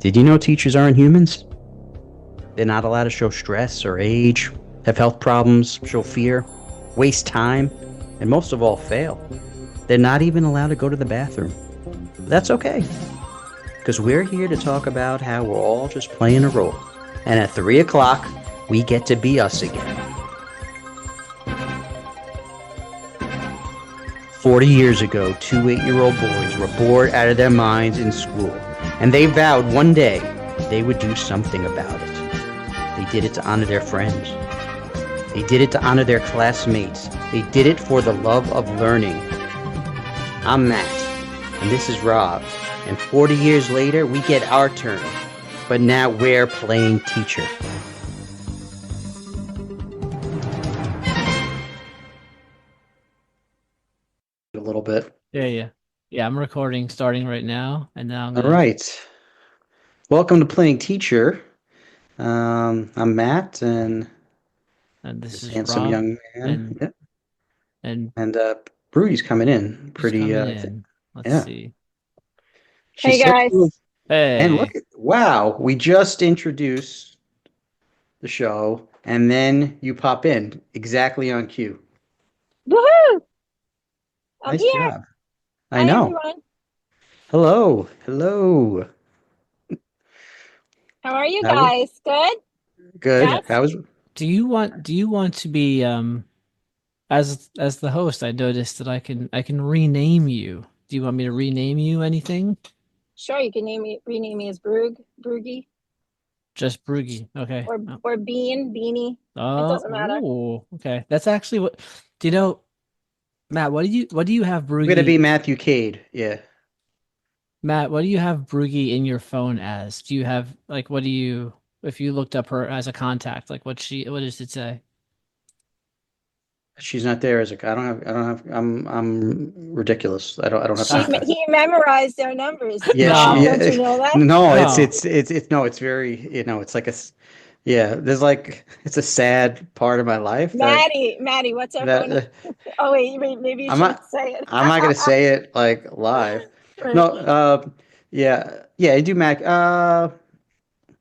Did you know teachers aren't humans? They're not allowed to show stress or age, have health problems, show fear, waste time, and most of all, fail. They're not even allowed to go to the bathroom. That's okay, because we're here to talk about how we're all just playing a role. And at 3 o'clock, we get to be us again. 40 years ago, two 8-year-old boys were bored out of their minds in school, and they vowed one day they would do something about it. They did it to honor their friends. They did it to honor their classmates. They did it for the love of learning. I'm Matt, and this is Rob, and 40 years later, we get our turn, but now we're playing teacher. A little bit. Yeah. I'm recording starting right now, and now I'm All gonna. right. Welcome to Playing Teacher. I'm Matt, and And this this is handsome Rob, young man. and Yep. and And Brody's coming in. he's Pretty, coming I think. in. Let's Yeah. see. She's Hey so guys. cool. And look Hey, at, wow, we just introduced the show, and then you pop in exactly on cue. Woohoo! I'm Nice here. job. I Hi know. everyone. Hello. Hello. How are you How was guys? Good? good? Yes? How was do you want to be as the host? I noticed that I can rename you. Do you want me to rename you anything? Sure, you can rename me as Broogie, Just Broogie. Okay. or Beanie. It doesn't matter. Okay. That's actually what. Do you know, Matt? What do you have I'm gonna be Broogie? Matthew Cade. Yeah. Matt, what do you have Broogie in your phone as? Do you have like what do you if you looked up her as a contact, like what does it say? She's not there as a I'm ridiculous. I don't have contacts. He memorized their numbers. Yeah, Rob, No. don't you know that? no, No. it's no, it's very, it's like yeah, there's like, it's a sad part of my life Maddie, what's our that phone? Oh wait, maybe you I'm shouldn't not, say it. I'm not gonna say it like live. Right. No, yeah, I do Mac.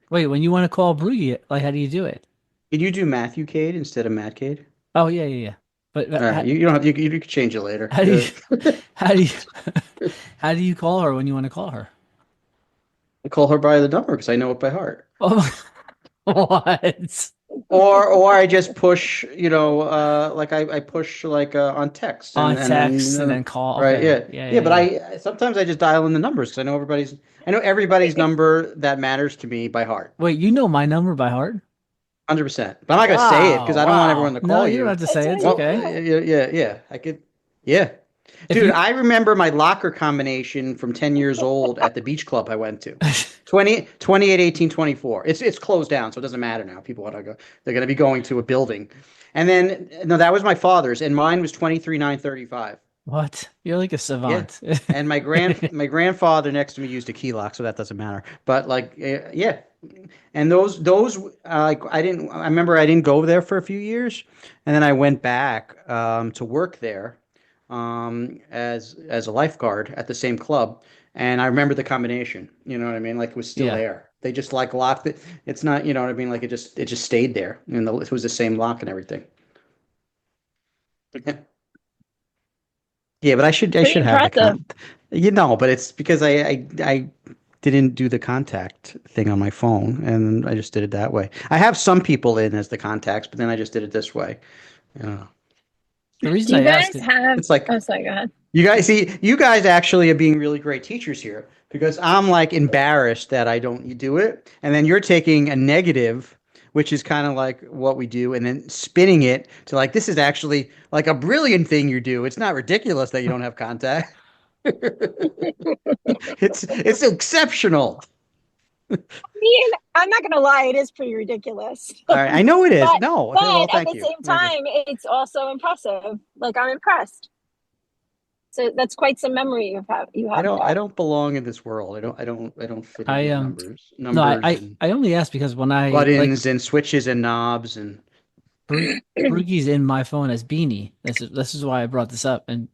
Wait, when you want to call Broogie, like how do you do it? Can you do Matthew Cade instead of Matt Cade? Oh yeah. But All right, you don't have, you can change it later. how do you how do you how do you call her when you want to call her? I call her by the number because I know it by heart. Oh, what? Or I just push, like I push like on text On and text and then then call. right, Okay. yeah, Yeah, yeah. yeah, But yeah. I sometimes I just dial in the numbers because I know everybody's number that matters to me by heart, Wait, you know my number by heart? 100%. But I'm not gonna say it because Wow, I don't want everyone wow. to No, call you don't you. have to It's say it. It's Well, okay. yeah. I could, yeah, If dude. you I remember my locker combination from 10 years old at the beach club I went to. 28, 18, 24. It's closed down, so it doesn't matter now. People want to go. They're going to be going to a building. And then, no, that was my father's, and mine was 23, 935. What? You're like a Yeah. savant. And my grandfather next to me used a key lock, so that doesn't matter. But like, yeah. And those like I remember I didn't go there for a few years, and then I went back to work there as a lifeguard at the same club, and I remember the combination. You know what I mean? Like it was still Yeah. there. They just like locked it. It's not, you know what I mean? Like it just stayed there, and it was the same lock and everything. Yeah, but I Pretty should have the impressive. but it's because I didn't do the contact thing on my phone, and I just did it that way. I have some people in as the contacts, but then I just did it this way. You know, The reason Do you I ask guys it, have it's like Oh, sorry, go ahead. you guys actually are being really great teachers here because I'm like embarrassed that I don't do it, and then you're taking a negative, which is kind of like what we do, and then spinning it to like this is actually like a brilliant thing you do. It's not ridiculous that you don't have contact. It's exceptional. I mean, I'm not gonna lie, it is pretty ridiculous. All right, I know it is. But No, but well, at thank the you. same Thank you. time, it's also impressive. Like I'm impressed. So that's quite some memory you I have don't I there. don't belong in this world. I don't fit in I with no, numbers and I only ask because when I like buttons and switches and knobs and Brugie's in my phone as Beanie. This is why I brought this up, and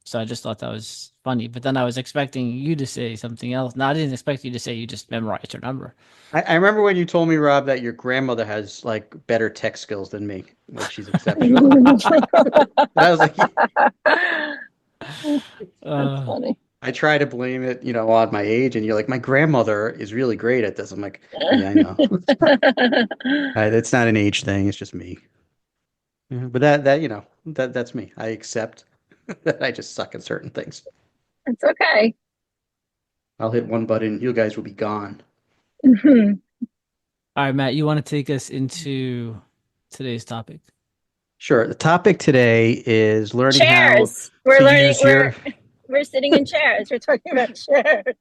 So I just thought that was funny. But then I was expecting you to say something else. No, I didn't expect you to say you just memorized her number. I remember when you told me, Rob, that your grandmother has like better tech skills than me. Like she's exceptional. I was like, That's funny. I try to blame it, on my age, and you're like, my grandmother is really great at this. I'm like, yeah, I know. It's not an age thing. It's just me. Yeah, but that's me. I accept that I just suck at certain things. It's okay. I'll hit one button. You guys will be gone. Mhm. All right, Matt, you want to take us into today's topic? Sure. The topic today is learning how Chairs. We're to learning. use your. We're sitting in chairs. We're talking about chairs.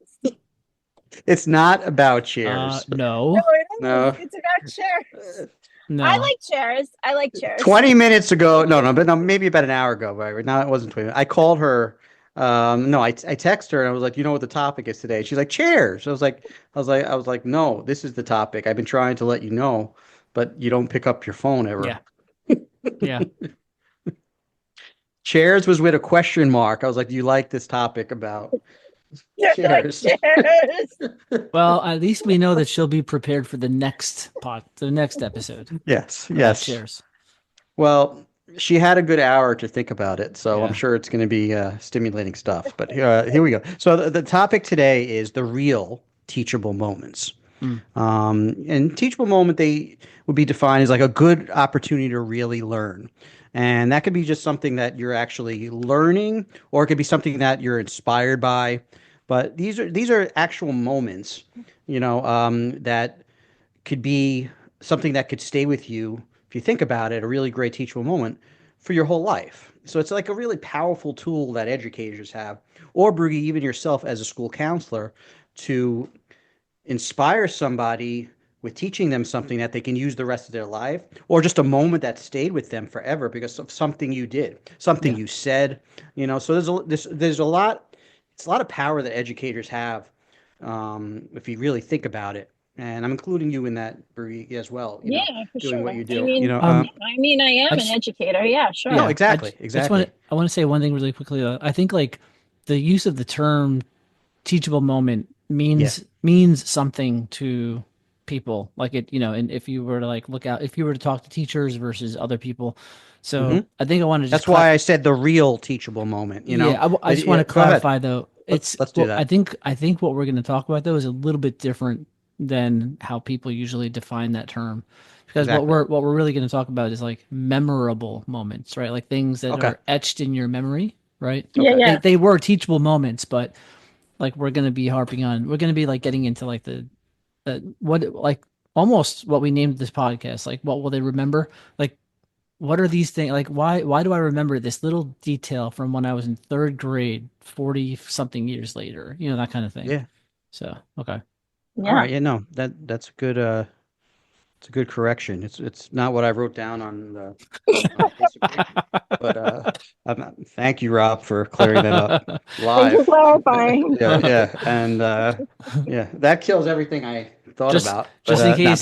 It's not about chairs. No. No, it No. is. It's about chairs. No. I like chairs. I like chairs. 20 minutes ago, no, maybe about an hour ago, but no, it wasn't 20 minutes. I called her. No, I texted her and I was like, you know what the topic is today? She's like, chairs. I was like, no, this is the topic. I've been trying to let you know, but you don't pick up your phone ever. Yeah. Yeah. Chairs was with a question mark. I was like, do you like this topic about chairs? Chairs. Well, at least we know that she'll be prepared for the next episode. Yes. Chairs. Well, she had a good hour to think about it, so Yeah. I'm sure it's going to be stimulating stuff. But here we go. So the topic today is the real teachable moments. And teachable moment, they would be defined as like a good opportunity to really learn. And that could be just something that you're actually learning, or it could be something that you're inspired by. But these are actual moments, that could be something that could stay with you, if you think about it, a really great teachable moment for your whole life. So it's like a really powerful tool that educators have, or Broogie, even yourself as a school counselor, to inspire somebody with teaching them something that they can use the rest of their life, or just a moment that stayed with them forever because of something you did, something you said. So there's a lot. It's a lot of power that educators have, if you really think about it. And I'm including you in that, Bree, as well. Yeah, for doing sure. what you do. I mean, I am an educator. Yeah, sure. No, exactly. I want to say one thing really quickly. I think like the use of the term teachable moment means something to people. Like it, and if you were to like if you were to talk to teachers versus other people. So I think I want to just. That's why I said the real teachable moment. Yeah, I just want to clarify though. Let's do that. I think what we're going to talk about though is a little bit different than how people usually define that term, because what we're really going to talk about is like memorable moments, right? Like things that are etched in your memory, right? Yeah. They were teachable moments, but like we're going to be we're going to be like getting into like like almost what we named this podcast, like what will they remember? Like what are these things? Like why do I remember this little detail from when I was in third grade, 40 something years later, that kind of thing. Yeah. So, okay. Yeah. All right. Yeah, no, that's a good, it's a good correction. It's not what I wrote down on the piece of paper, but thank you, Rob, for clearing that up live. Thank you for clarifying. Yeah, and that kills everything I thought about. Just in case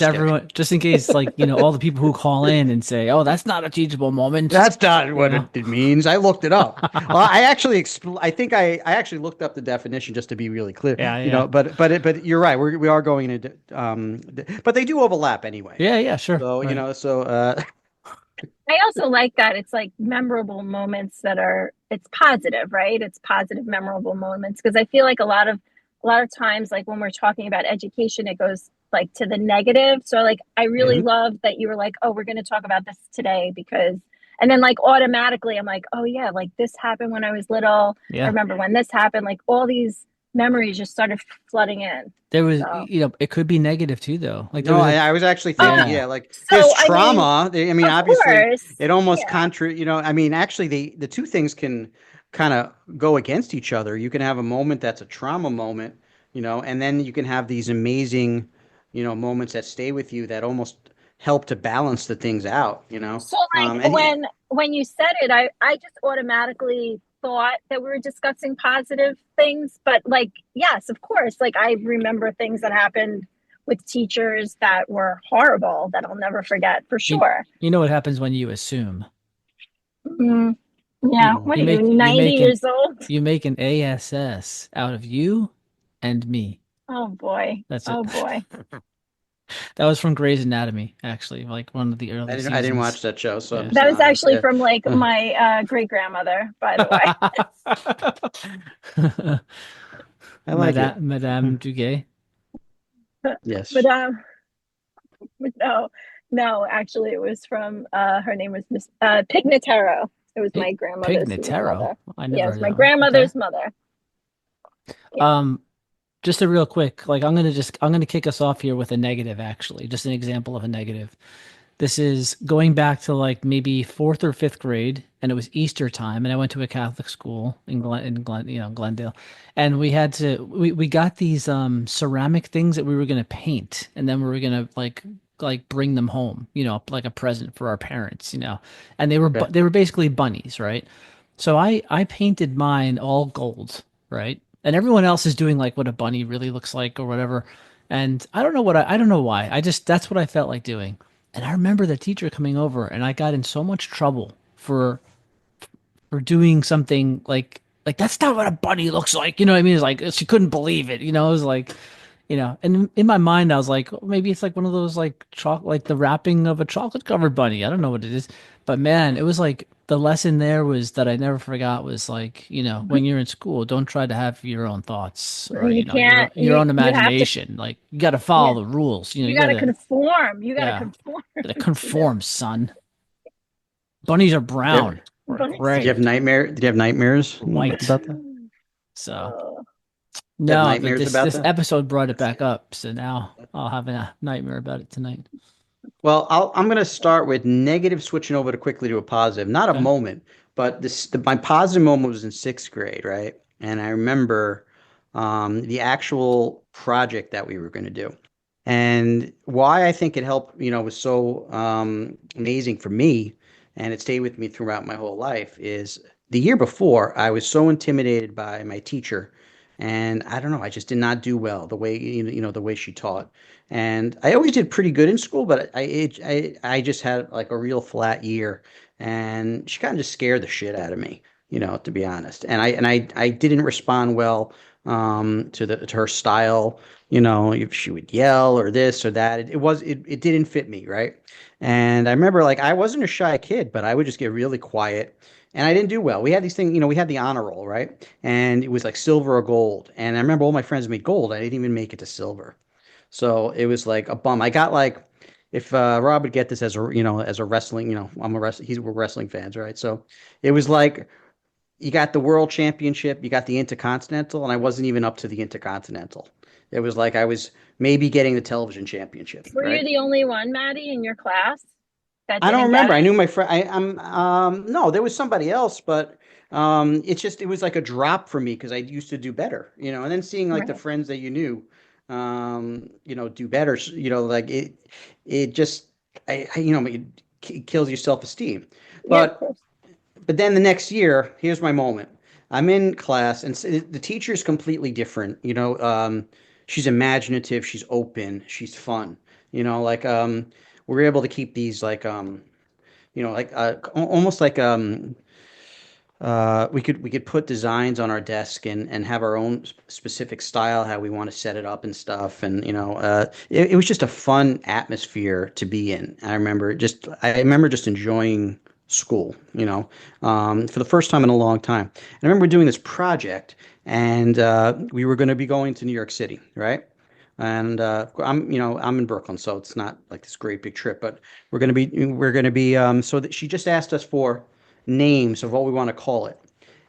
just in case, like all the people who call in and say, "Oh, that's not a teachable moment." That's not what it means. I looked it up. Well, I actually, I think I actually looked up the definition just to be really clear. Yeah. But you're right. We are going into, but they do overlap anyway. Yeah, sure. So right. I also like that it's like memorable moments it's positive, right? It's positive, memorable moments, because I feel like a lot of times, like when we're talking about education, it goes like to the negative. So like I really love that you were like, oh, we're going to talk about this today and then like automatically I'm like, oh yeah, like this happened when I was little. Yeah. I remember when this happened. Like all these memories just started flooding in. There was, it could be negative too, though. Like I was actually thinking, like there's trauma. I mean obviously, it almost actually, the two things can kind of go against each other. You can have a moment that's a trauma moment, and then you can have these amazing, moments that stay with you that almost help to balance the things out. So like when you said it, I just automatically thought that we were discussing positive things, but like, yes, of course, like I remember things that happened with teachers that were horrible that I'll never forget for sure. You know what happens when you assume? Yeah. You What are you you, make 90 years old? you make an ASS out of you and me. Oh boy. That's it. Oh boy. That was from Grey's Anatomy, actually, like one of the I early didn't watch seasons. that show, so Yeah. I'm That so was honest. actually from like Uh, my great grandmother, by the way. I like it. Madame Duguay. But Yes. no, no, actually it was from her name was Miss Pignataro. It was my grandmother's Pignataro. mother. I never Yes, heard my that one. Okay. grandmother's mother. Yeah. Um, just a real quick, like I'm gonna kick us off here with a negative, actually, just an example of a negative. This is going back to like maybe fourth or fifth grade, and it was Easter time, and I went to a Catholic school Glendale, and we got these ceramic things that we were gonna paint, and then we were gonna like bring them home, like a present for our parents, and Okay. they were basically bunnies, right? So I painted mine all gold, right? And everyone else is doing like what a bunny really looks like or whatever. And I don't know why. That's what I felt like doing. And I remember the teacher coming over and I got in so much trouble for doing something like that's not what a bunny looks like. You know what I mean? It's like she couldn't believe it. It was like, and in my mind I was like, oh, maybe it's like one of those like like the wrapping of a chocolate covered bunny. I don't know what it is. But man, it was like the lesson there was that I never forgot was like, when you're in school, don't try to have your own thoughts or, You can't your own you have to, imagination. Like you got to yeah, follow the rules. you You got got to to, conform. You got to yeah, conform. got to conform, son. Bunnies are Did brown or But did you gray have Did you have nightmares or white. about that? So oh, Did you have no, but nightmares about this that? episode brought it back up. So now I'll have a nightmare about it tonight. Well, I'm going to start with negative, switching over to quickly to a positive. Not a Okay. moment, but my positive moment was in sixth grade, right? And I remember the actual project that we were going to do. And why I think it helped, was so amazing for me, and it stayed with me throughout my whole life, is the year before, I was so intimidated by my teacher, and I don't know, I just did not do well the way, the way she taught. And I always did pretty good in school, but I just had like a real flat year, and she kind of just scared the shit out of me, to be honest. And I didn't respond well to her style, if she would yell or this or that. It didn't fit me, right? And I remember like I wasn't a shy kid, but I would just get really quiet. And I didn't do well. We had these things, we had the honor roll, right? And it was like silver or gold. And I remember all my friends made gold. I didn't even make it to silver. So it was like a bum. I got like, if Rob would get this as as a wrestling, I'm a wrestling, we're wrestling fans, right? So it was like you got the world championship, you got the intercontinental, and I wasn't even up to the intercontinental. It was like I was maybe getting the television championship, were you right? the only one, Maddie, in your class that I don't didn't get remember. I it? knew my friend. I'm no, there was somebody else, but it was like a drop for me because I used to do better, and then seeing like the Right. friends that you knew, do better, like it just it kills your self-esteem. Yeah, of But course. then the next year, here's my moment. I'm in class, and the teacher is completely different. She's imaginative, she's open, she's fun. Like we're able to keep these like like almost like we could put designs on our desk and have our own specific style, how we want to set it up and stuff. And it was just a fun atmosphere to be in. I remember just enjoying school, for the first time in a long time. And I remember doing this project, and we were going to be going to New York City, right? And I'm in Brooklyn, so it's not like this great big trip, but we're gonna be so that she just asked us for names of what we want to call it.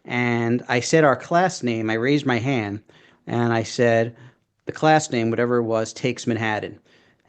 And I said our class name. I raised my hand, and I said the class name, whatever it was, takes Manhattan.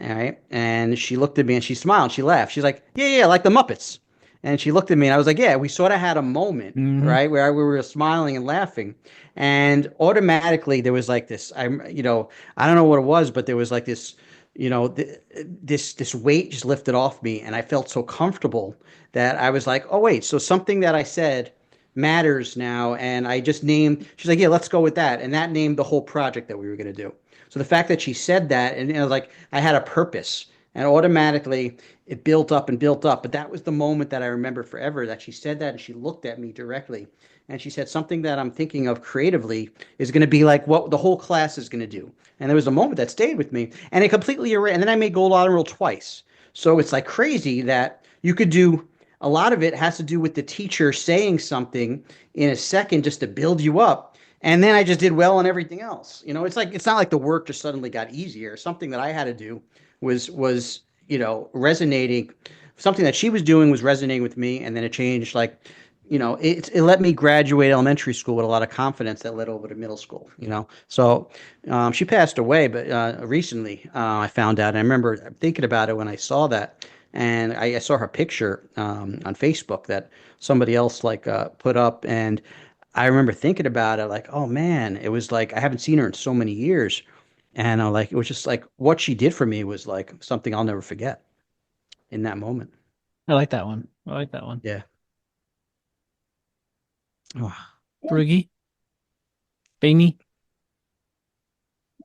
All right. And she looked at me and she smiled. She laughed. She's like, yeah, yeah, like the Muppets. And she looked at me and I was like, yeah, we sort of had a moment, Hmm. right, where we were smiling and laughing. And automatically there was like this, I don't know what it was, but there was like this, this weight just lifted off me. And I felt so comfortable that I was like, oh, wait, so something that I said matters now. And I just named, she's like, yeah, let's go with that. And that named the whole project that we were going to do. So the fact that she said that, and like I had a purpose, And automatically it built up and built up. But that was the moment that I remember forever, that she said that and she looked at me directly. And she said, something that I'm thinking of creatively is going to be like what the whole class is going to do. And there was a moment that stayed with me. And it completely erased. And then I made Gold Honor Roll twice. So it's like crazy that you could do a lot of it has to do with the teacher saying something in a second just to build you up. And then I just did well on everything else. It's like it's not like the work just suddenly got easier. Something that I had to do was resonating. Something that she was doing was resonating with me, and then it changed. Like, it let me graduate elementary school with a lot of confidence that led over to middle school. So she passed away, but recently I found out. And I remember thinking about it when I saw that, and I saw her picture on Facebook that somebody else like put up, and I remember thinking about it like, oh man, it was like I haven't seen her in so many years. And like it was just like what she did for me was like something I'll never forget in that moment. I like that one. I like that one. Yeah. Oh, Broogie? Beanie?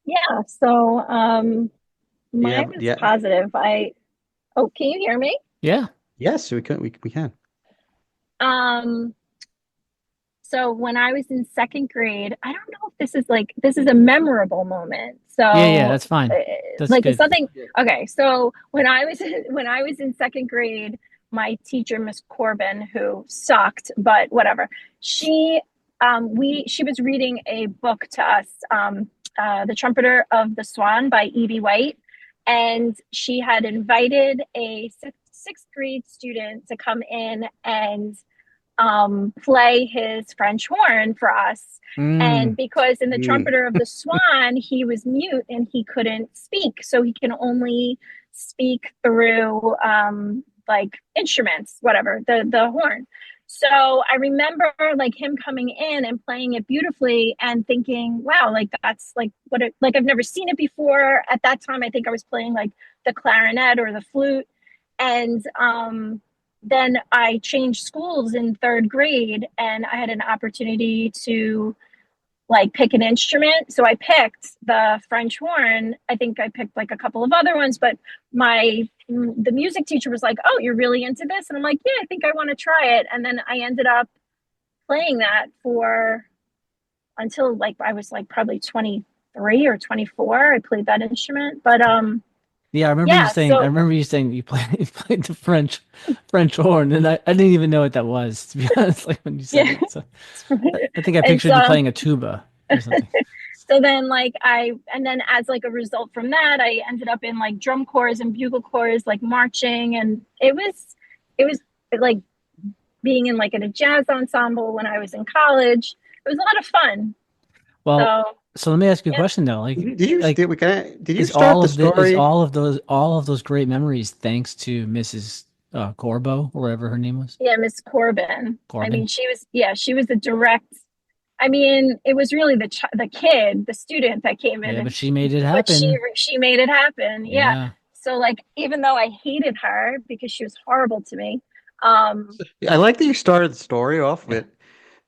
Yeah. So yeah, mine was yeah. positive. Oh, can you hear me? Yeah. Yes, we can. Um, so when I was in second grade, I don't know if this is a memorable moment. So Yeah, that's fine. That's like good. it's something. Okay, so when I was in second grade, my teacher, Miss Corbin, who sucked, but whatever, she was reading a book to us, The Trumpeter of the Swan by E.B. White, and she had invited a sixth grade student to come in and play his French horn for us. And because in the Mm. Trumpeter of the Swan, he was mute and he couldn't speak. So he can only speak through like instruments, whatever, the horn. So I remember like him coming in and playing it beautifully and thinking, wow, like that's like like I've never seen it before. At that time, I think I was playing like the clarinet or the flute. And then I changed schools in third grade and I had an opportunity to like pick an instrument. So I picked the French horn. I think I picked like a couple of other ones, but the music teacher was like, "Oh, you're really into this?" And I'm like, "Yeah, I think I want to try it." And then I ended up playing that for until like I was like probably 23 or 24. I played that instrument. But Yeah, I remember you yeah, saying. I so remember you saying you played the French horn, and I didn't even know what that was, to be honest. Like when you said yeah. it, so I think I And pictured you so playing a tuba or something. so then like and then as like a result from that, I ended up in like drum corps and bugle corps, like marching, and it was like being in like in a jazz ensemble when I was in college. It was a lot of fun. Well, So so let me ask you a yeah, question though. Like, Did you is start the story? all of those great memories thanks to Mrs. Corbo, or whatever her name was? yeah, Miss Corbin. I Corbin. mean, she was a direct. I mean, it was really the kid, the student that came Yeah, in, but she made it but happen. she made it happen. Yeah. Yeah. So like, even though I hated her because she was horrible to me, um, I like that you started the story off with.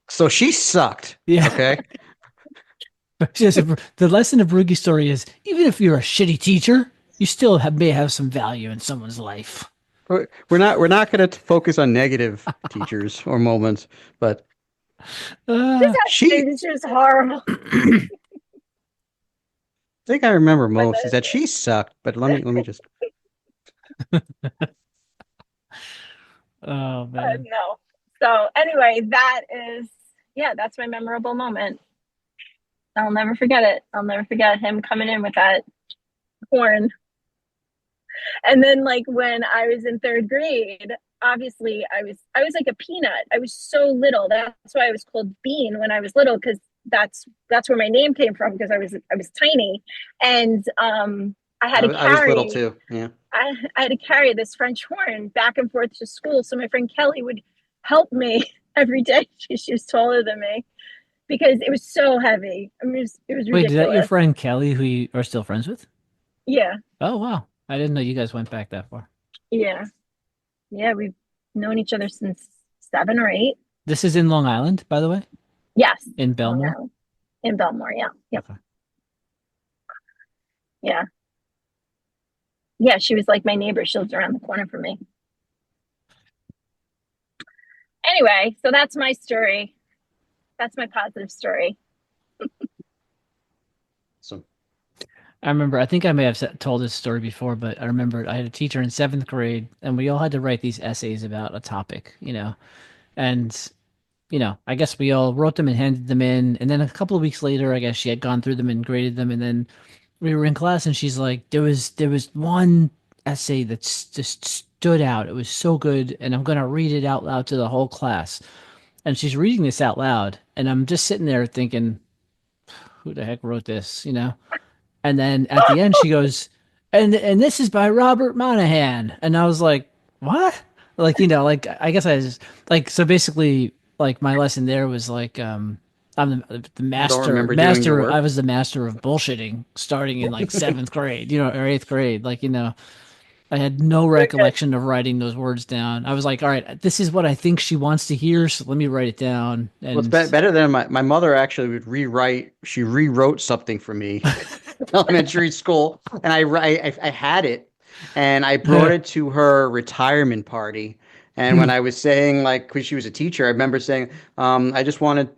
So she sucked. Yeah. Okay. The lesson of Brugge's story is even if you're a shitty teacher, you still may have some value in someone's life. We're not going to focus on negative teachers or moments, but just Uh, she. she was horrible. I think I remember But most is that she sucked. But let me just. oh man. no. So anyway, that's my memorable moment. I'll never forget it. I'll never forget him coming in with that horn. And then like when I was in third grade, obviously I was like a peanut. I was so little. That's why I was called Bean when I was little, because that's where my name came from, because I was tiny. And I had to I was little carry too. Yeah. I had to carry this French horn back and forth to school. So my friend Kelly would help me every day. She was taller than me because it was so heavy. I mean, it was Wait, is that your ridiculous. friend Kelly who you are still friends with? Yeah, Oh wow. I didn't know you guys went back that far. yeah, yeah. We've known each other since 7 or 8. This is in Long Island, by the way, Yes, in Long Belmore. Island. In Belmore. Yeah, yep, Okay. yeah. Yeah, she was like my neighbor. She lived around the corner from me. Anyway, so that's my story. That's my positive story. So I remember, I think I may have told this story before, but I remember I had a teacher in seventh grade, and we all had to write these essays about a topic, and I guess we all wrote them and handed them in, and then a couple of weeks later, I guess she had gone through them and graded them, and then we were in class, and she's like, there was one essay that just stood out. It was so good, and I'm gonna read it out loud to the whole class. And she's reading this out loud, and I'm just sitting there thinking, who the heck wrote this, And then at the end, she goes, and this is by Robert Monahan. And I was like, what? Like, like I guess I just like so basically like my lesson there was like I'm the you don't master remember doing your I work? was the master of bullshitting starting in like seventh grade, or eighth grade. Like, I had no You're good. recollection of writing those words down. I was like, all right, this is what I think she wants to hear, so let me write it down. Well, it's And better than my mother actually would rewrite. She rewrote something for me in elementary school, and I had it, and I brought it to her retirement party. And when I was saying, like, because she was a teacher, I remember saying, I just wanted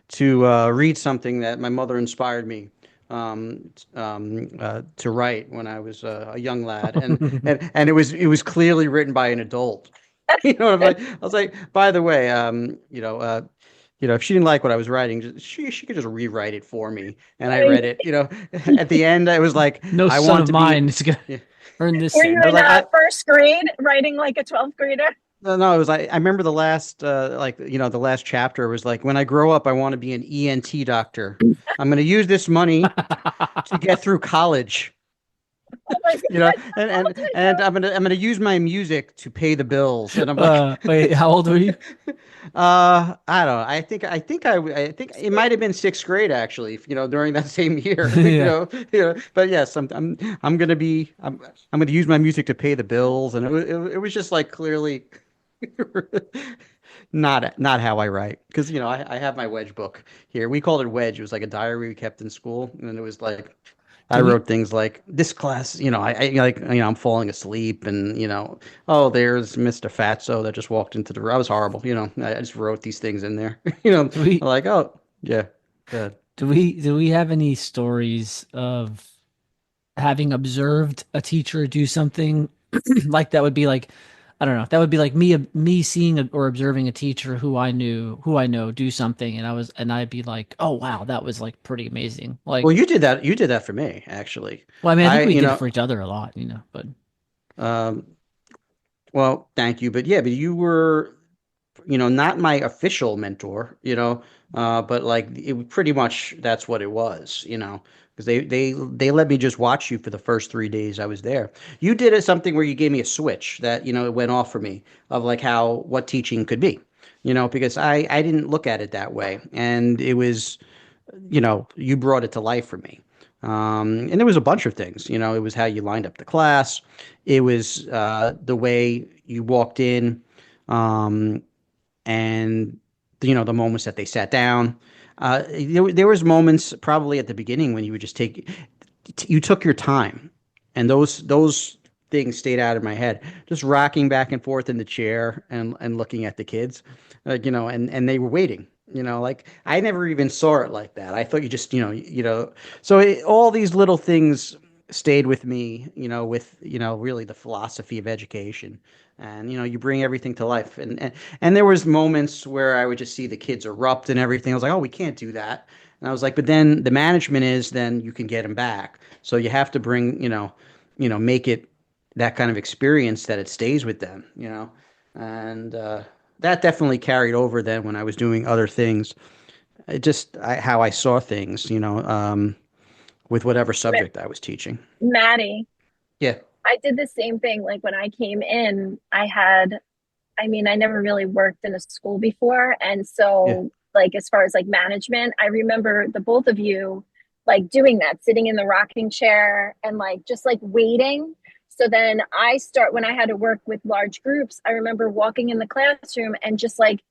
to read something that my mother inspired me to write when I was a young lad, and it was clearly written by an adult. You know, I was like, by the way, if she didn't like what I was writing, she could just rewrite it for me, and I I mean, read it. At the end, I was like, no I son want of to be. mine is gonna Yeah. earn this were you I was in like, sentence. first grade writing like a 12th grader? no, it was like I remember the last the last chapter was like, when I grow up, I want to be an ENT doctor. I'm going to use this money to get through college. Oh my You know, God. and How old and were and you? I'm gonna use my music to pay the bills. And I'm like, Wait, how old were you? I don't know. I think it might have been sixth grade actually. During that same year. Yeah. But yes, I'm gonna use my music to pay the bills, and it was just like clearly not how I write, because I have my wedge book here. We called it wedge. It was like a diary we kept in school, and it was like I Do we wrote things like this class, I like, I'm falling asleep, and oh, there's Mr. Fatso that just walked into the room. I was horrible, I just wrote these things in there, do we like, oh, yeah, good. do we have any stories of having observed a teacher do something like that would be like I don't know, that would be like me seeing or observing a teacher who I know do something and I'd be like, "Oh wow, that was like pretty amazing." Well, Like, you did that for me, actually. well, I mean, I think I, we you did it know, for each other a lot, but um, well, thank you, but yeah, but you were, not my official mentor, but like it pretty much that's what it was, because they let me just watch you for the first 3 days I was there. You did something where you gave me a switch that, it went off for me of like what teaching could be, because I didn't look at it that way, and it was, you brought it to life for me. And there was a bunch of things, it was how you lined up the class. It was the way you walked in. Um, and the moments that they sat down. There was moments probably at the beginning when you would just you took your time, and those things stayed out of my head. Just rocking back and forth in the chair and looking at the kids, like, and they were waiting. Like I never even saw it like that. I thought you just So all these little things stayed with me. With really the philosophy of education, and you bring everything to life. And there was moments where I would just see the kids erupt and everything. I was like, oh, we can't do that. And I was like, but then the management is, then you can get them back. So you have to bring, make it that kind of experience that it stays with them, and that definitely carried over then when I was doing other things. How I saw things, with whatever subject I was teaching. Maddie, Yeah, I did the same thing. Like when I came in, I mean, I never really worked in a school before. And yeah. so, like, as far as like management, I remember the both of you like doing that, sitting in the rocking chair and like just like waiting. So then when I had to work with large groups, I remember walking in the classroom and just like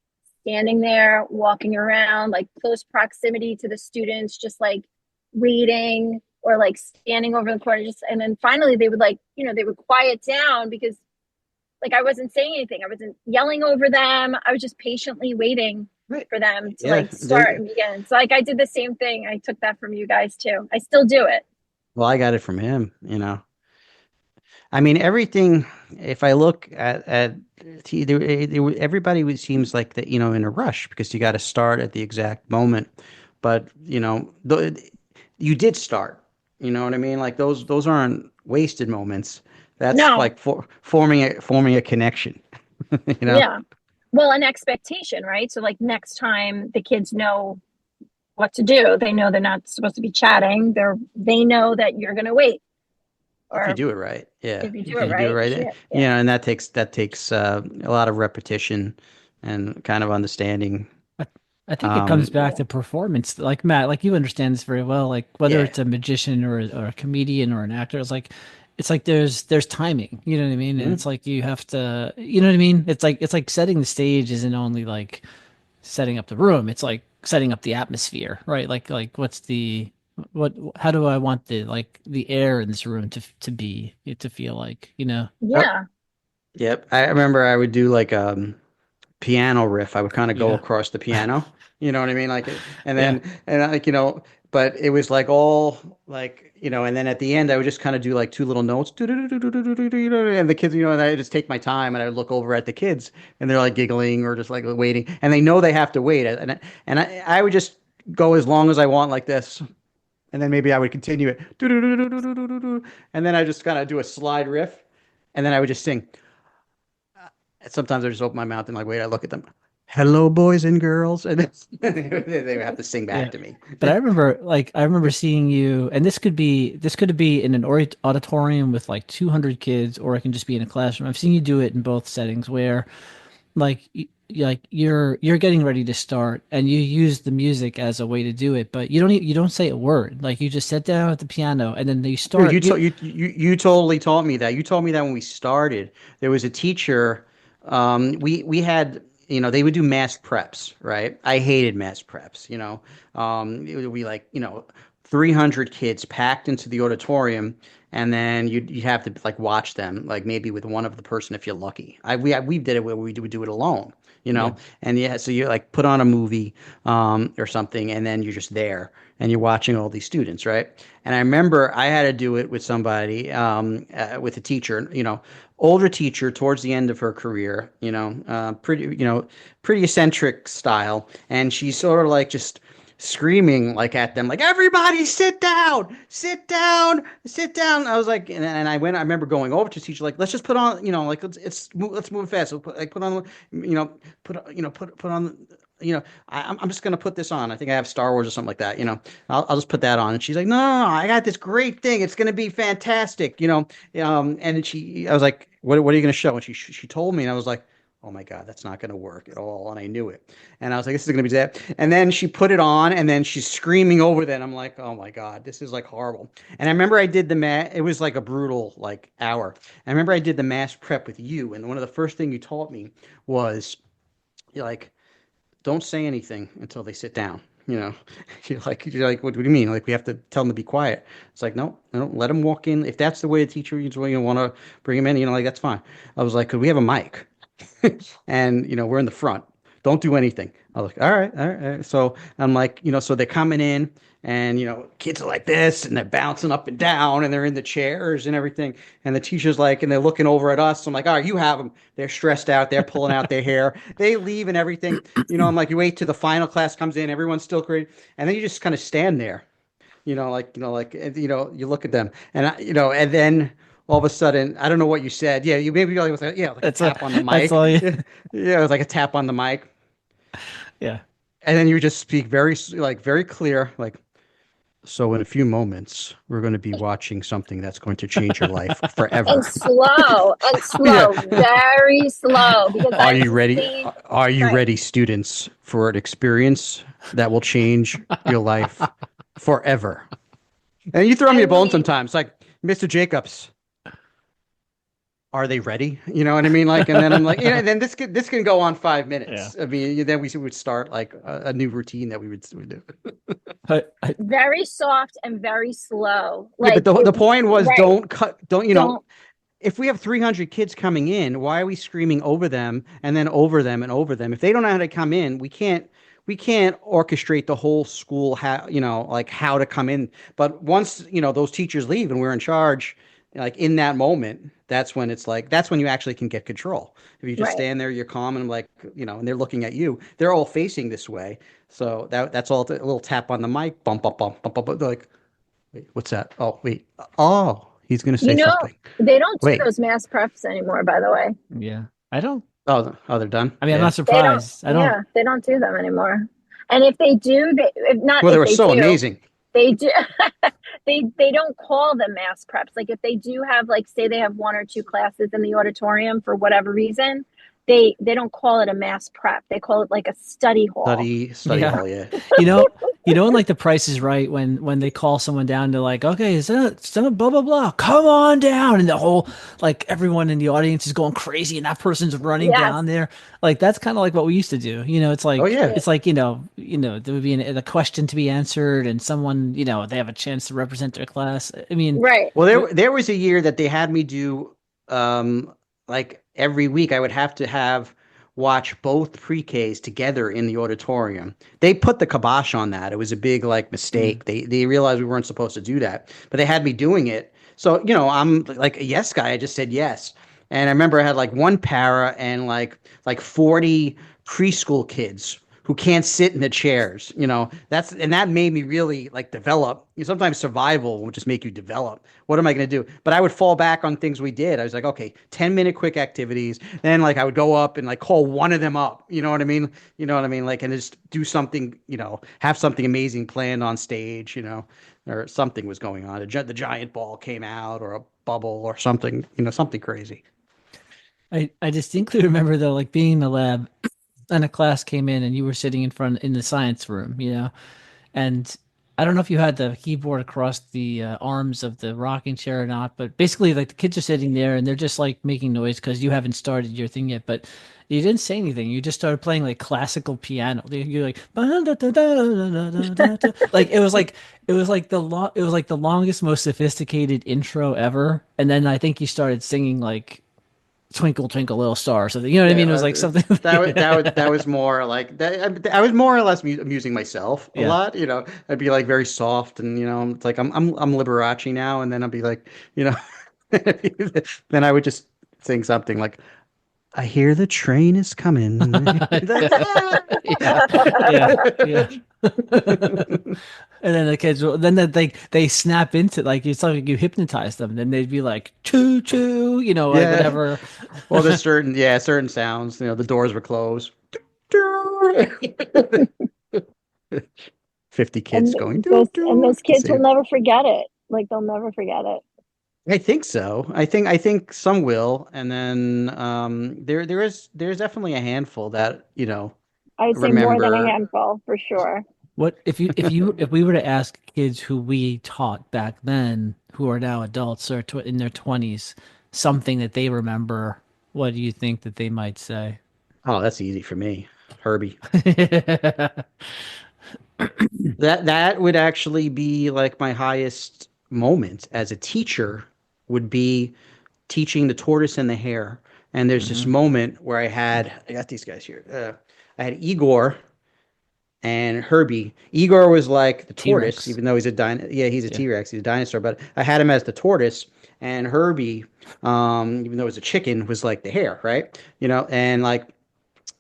standing there, walking around, like close proximity to the students, just like waiting. or like standing over the corner, just, and then finally they would like, they would quiet down because like I wasn't saying anything. I wasn't yelling over them. I was just patiently waiting Right. for them to Yeah. like start and begin. So like I did the same thing. I took that from you guys too. I still do it. Well, I got it from him, I mean, everything. If I look at everybody seems like that, in a rush because you got to start at the exact moment. But you did start. You know what I mean? Like those aren't wasted moments. That's No. like forming a connection. You know? Yeah. Well, an expectation, right? So like next time the kids know what to do. They know they're not supposed to be chatting. They know that you're gonna wait. If you Or do it right, yeah. if you do If it you do it right, right, shit. Yeah. and that takes a lot of repetition and kind of understanding. I, I think it comes Um, back Yeah. to performance. Like Matt, like you understand this very well. Like whether yeah. it's a magician or a comedian or an actor, it's like there's timing. You know what I mean? And Mhm. it's like you have to. You know what I mean? It's like setting the stage isn't only like setting up the room. It's like setting up the atmosphere, right? Like what's the what? How do I want the air in this room to feel like? Oh, Yeah. yep. I remember I would do like piano riff. I would kind of go Yeah. across the piano. You know what I mean? Like, and Yeah. then like but it was like all like and then at the end I would just kind of do like two little notes, and the kids, and I just take my time and I would look over at the kids and they're like giggling or just like waiting, and they know they have to wait, and I would just go as long as I want like this. And then maybe I would continue it, and then I just kind of do a slide riff, and then I would just sing. Sometimes I just open my mouth and like, wait, I look at them. Hello, boys and girls, and they have to sing back Yeah. to me. But I remember seeing you, and this could be in an auditorium with like 200 kids, or it can just be in a classroom. I've seen you do it in both settings where you're getting ready to start and you use the music as a way to do it, but you don't say a word. Like you just sit down at the piano and then you Dude, start. you totally taught me that. You told me that when we started. There was a teacher. We had they would do mass preps, right? I hated mass preps. It would be like 300 kids packed into the auditorium, and then you'd have to like watch them, like maybe with one of the person if you're lucky. We did it where we would do it alone. Yeah. And yeah, so you like put on a movie or something, and then you're just there and you're watching all these students, right? And I remember I had to do it with somebody, with a teacher, older teacher towards the end of her career, pretty eccentric style, and she's sort of like just screaming like at them, like everybody sit down, sit down, sit down. I was like, and I remember going over to the teacher like, let's just put on, like let's move fast. So put on, put on. I'm just gonna put this on. I think I have Star Wars or something like that. I'll just put that on. And she's like, no, I got this great thing. It's gonna be fantastic. And I was like, what are you gonna show? And she told me, and I was like, oh my God, that's not gonna work at all. And I knew it. And I was like, this is gonna be that. And then she put it on, and then she's screaming over that. I'm like, oh my God, this is like horrible. And I remember I did it was like a brutal like hour. I remember I did the mass prep with you, and one of the first thing you taught me was like, don't say anything until they sit down. You're like, what do you mean? Like, we have to tell them to be quiet. It's like, no, no, let them walk in. If that's the way the teacher is want to bring them in, like, that's fine. I was like, could we have a mic? And, we're in the front. Don't do anything. I was like, all right, all right, all right. So I'm like, so they're coming in, and, kids are like this, and they're bouncing up and down, and they're in the chairs and everything. And the teacher's like, and they're looking over at us. I'm like, all right, you have them. They're stressed out. They're pulling out their hair. They leave and everything. I'm like, you wait till the final class comes in. Everyone's still great. And then you just kind of stand there, you look at them, and and then all of a sudden, I don't know what you said. Yeah, you maybe like, like a That's a, tap on the that's mic. all you. Yeah, it was like a tap on the mic. Yeah. And then you just speak very clear, like, so in a few moments, we're going to be watching something that's going to change your life And forever. Yeah. slow, very slow, because Are I've you ready? seen, Are you right. ready, students, for an experience that will change your life forever? And you throw me I a bone mean, sometimes, like Mr. Jacobs. are they ready? You know what I mean? Like, and then I'm like, then this can go on 5 minutes. Yeah. I mean, then we would start like a new routine that we would do. Very soft and very slow. Yeah, but Like the point was right. don't cut, Don't if we have 300 kids coming in, why are we screaming over them and then over them and over them? If they don't know how to come in, we can't orchestrate the whole school like how to come in. But once, those teachers leave and we're in charge, like in that moment, that's when you actually can get control. If you just right. stand there, you're calm and like, and they're looking at you, they're all facing this way. So that's all a little tap on the mic, bump, bump, bump, bump, bump. They're like, wait, what's that? Oh, wait. Oh, he's going to You say know, something. they don't do Wait. those mass preps anymore, by the way. Yeah. I don't. Oh, they're done. I mean, I'm Yeah. not surprised. I don't. Yeah, they don't do them anymore. And if they do, Well, they if were they so do, amazing. they do. They don't call them mass preps. Like if they do have, like, say they have one or two classes in the auditorium for whatever reason, they don't call it a mass prep. They call it like a study hall. Study Yeah. hall, yeah. In like The Price is Right, when they call someone down to like, okay, is that some blah blah blah, come on down, and the whole like everyone in the audience is going crazy, and that person's running Yes. down there. Like that's kind of like what we used to do. It's like Oh, yeah. it's like there would be a question to be answered, and someone they have a chance to represent their class. I mean, Right. Well, there was a year that they had me do like every week I would have to watch both pre-Ks together in the auditorium. They put the kibosh on that. It was a big like mistake. They realized we weren't supposed to do that, but they had me doing it. So, I'm like a yes guy. I just said yes. And I remember I had like one para and like 40 preschool kids who can't sit in the chairs. That made me really like develop. Sometimes survival will just make you develop. What am I going to do? But I would fall back on things we did. I was like, okay, 10-minute quick activities. Then like I would go up and like call one of them up. You know what I mean? Like, and just do something, have something amazing planned on stage, or something was going on. The giant ball came out or a bubble or something, something crazy. I distinctly remember though, like being in the lab and a class came in and you were sitting in the science room, and I don't know if you had the keyboard across the arms of the rocking chair or not, but basically like the kids are sitting there and they're just like making noise because you haven't started your thing yet, but you didn't say anything. You just started playing like classical piano. You're like, like it was like the longest, most sophisticated intro ever. And then I think you started singing like Twinkle Twinkle Little Star or something. You know what I mean? It was like something that was more like that. I was more or less amusing myself a Yeah. lot. I'd be like very soft and it's like I'm Liberace now, and then I'd be like, then I would just sing something like, I hear the train is coming. yeah. And then the kids they snap into like it's like you hypnotize them. Then they'd be like choo choo, like whatever. Well, there's certain sounds. The doors were closed. 50 kids going. And those kids will never forget it. Like they'll never forget it. I think so. I think some will, and then there's definitely a handful that I would say more than a handful for sure. What if we were to ask kids who we taught back then, who are now adults or in their 20s, something that they remember? What do you think that they might say? Oh, that's easy for me, Herbie. That would actually be like my highest moment as a teacher would be teaching the tortoise and the hare. And there's this moment where I got these guys here. I had Igor and Herbie. Igor was like the tortoise, T-Rex. even though he's a T-Rex, he's a dinosaur, but I had him as the tortoise, and Herbie, even though he was a chicken, was like the hare, right? And like,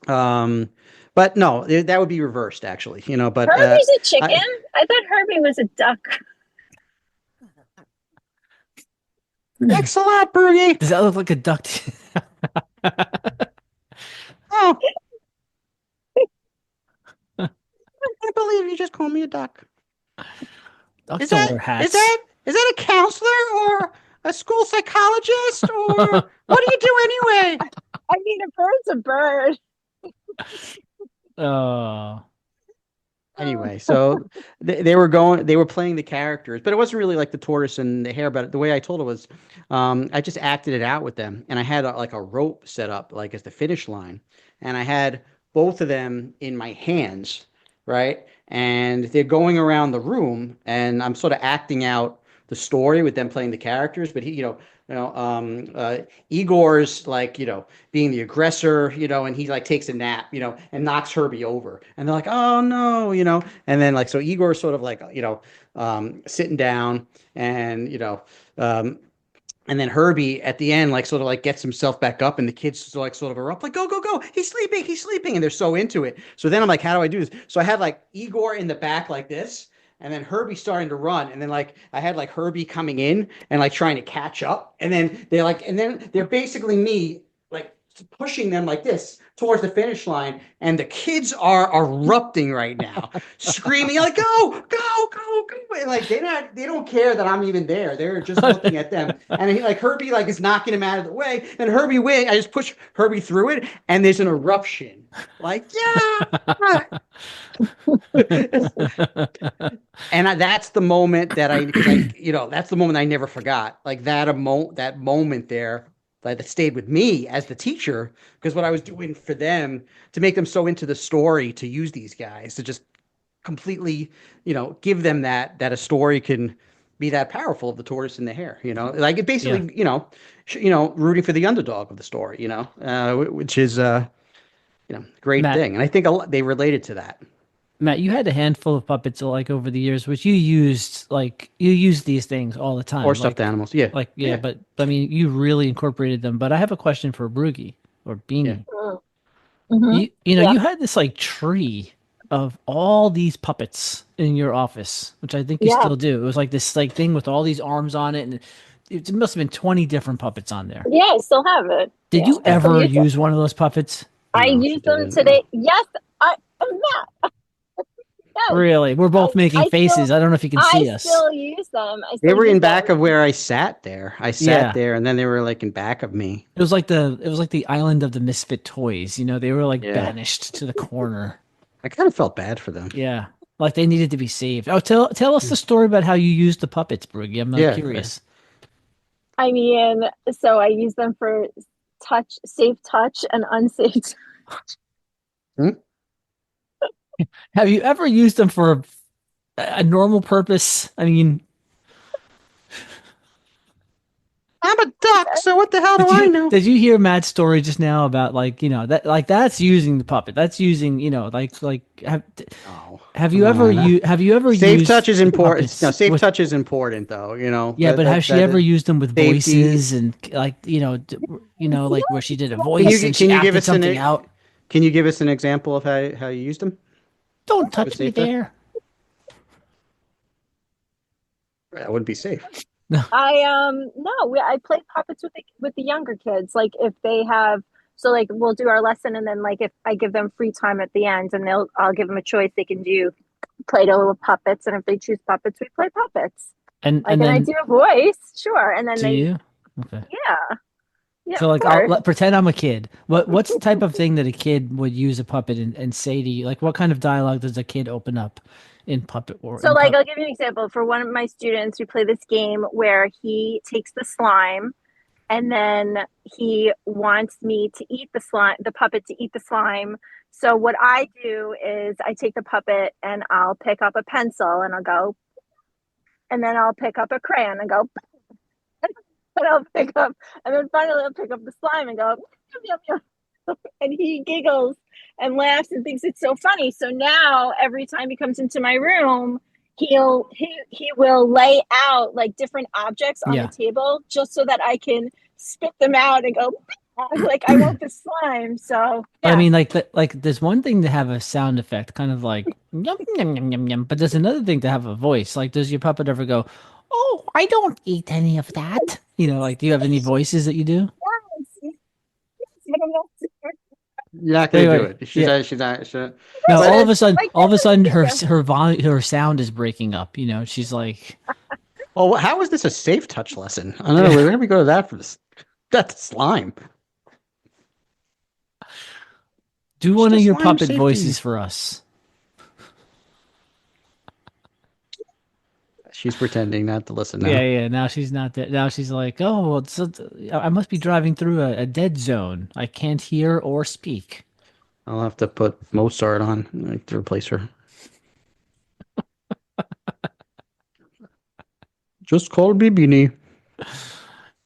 but no, that would be reversed actually, but Herbie's a chicken? I thought Herbie was a duck. Thanks a lot, Bergie. Does that look like a duck? Oh. I can't believe you just called me a duck. Ducks don't wear hats. Is that a counselor or a school psychologist or what do you do anyway? I mean, a bird's a bird. Oh. Anyway, so they were playing the characters, but it wasn't really like the tortoise and the hare. But the way I told it was, I just acted it out with them, and I had like a rope set up like as the finish line, and I had both of them in my hands, right? And they're going around the room, and I'm sort of acting out the story with them playing the characters. But Igor's like, being the aggressor, and he like takes a nap, and knocks Herbie over. And they're like, oh no, and then like, so Igor's sort of like, sitting down and, and then Herbie at the end, like sort of like gets himself back up, and the kids like sort of erupt, like, go, go, go. He's sleeping. And they're so into it. So then I'm like, how do I do this? So I had like Igor in the back like this, and then Herbie starting to run. And then like I had like Herbie coming in and like trying to catch up. And then they're basically me like pushing them like this towards the finish line. And the kids are erupting right now, screaming like, go, go, go, go. And like they don't care that I'm even there. They're just looking at them. And Herbie like is knocking him out of the way. And Herbie wins. I just push Herbie through it, and there's an eruption. Like, yeah. And that's the moment that that's the moment I never forgot. Like that moment there that stayed with me as the teacher, because what I was doing for them to make them so into the story, to use these guys to just completely, give them that a story can be that powerful, of the tortoise and the hare, like it basically, rooting for the underdog of the story, which is great Matt, thing. And I think they related to that. Matt, you had a handful of puppets like over the years, which you used these things all the time, Or stuffed animals. Yeah. But I mean, you really incorporated them. But I have a question for Broogie or Beanie. Mm. Mhm. You had this like tree of all these puppets in your office, which I think you Yeah. still do. It was like this like thing with all these arms on it, and it must have been 20 different puppets on there. Yeah, I still have it. Did you ever use one of those puppets? I No, she used them didn't. today. Yes, I'm not. No, Really? We're both making I still- faces. I don't know if you can see I us. still use them. They were in back of where I sat there. I sat Yeah. there, and then they were like in back of me. It was like the island of the misfit toys. They were like Yeah. banished to the corner. I kind of felt bad for them. Yeah, like they needed to be saved. Oh, tell us the story about how you used the puppets, Broogie. I'm Yeah. curious. I mean, so I use them for safe touch and unsafe. Have you ever used them for a normal purpose? I mean, I'm a duck, so what the hell do I know? did you hear Matt's story just now about that's using the puppet? That's using have you ever Safe used touch is the important. puppets No, safe with- touch is important, though. Yeah, but has she ever used them with safety. voices and like where she did a voice and she can you acted give us something out? Can you give us an example of how you used them? Don't touch me safe touch? there. That wouldn't be safe. I play puppets with the younger kids. Like if they have, so like we'll do our lesson, and then like if I give them free time at the end, and I'll give them a choice. They can do Play-Doh with puppets, and if they choose puppets, we play puppets. And Like, then I do a voice, sure, and then do you? Okay. yeah. So like of course. I'll pretend I'm a kid. What's the type of thing that a kid would use a puppet and say to you? Like what kind of dialogue does a kid open up in puppet or So in like puppet? I'll give you an example. For one of my students, we play this game where he takes the slime, and then he wants me to eat the puppet to eat the slime. So what I do is I take the puppet and I'll pick up a pencil and I'll go, and then I'll pick up a crayon and go, and I'll pick up, and then finally I'll pick up the slime and go, yum, yum, yum. And he giggles and laughs and thinks it's so funny. So now every time he comes into my room, he will lay out like different objects on Yeah. the table just so that I can spit them out and go, like, I want the slime. So I mean, like there's one thing to have a sound effect, kind of like yum yum yum yum yum, but there's another thing to have a voice. Like, does your puppet ever go, "Oh, I don't eat any of that"? Like, do you have any voices that you do? You're not gonna do Anyway, it. She's not. No, But all of a sudden, it's- her sound is breaking up. She's like, Oh, how is this a safe touch lesson? I don't know. Where did we go to that for this? That's slime. do one of Just your slime puppet safety. voices for us. She's pretending not to listen now. Yeah. Now she's not there. Now she's like, oh, well, I must be driving through a dead zone. I can't hear or speak. I'll have to put Mozart on like, to replace her. Just call me Beanie.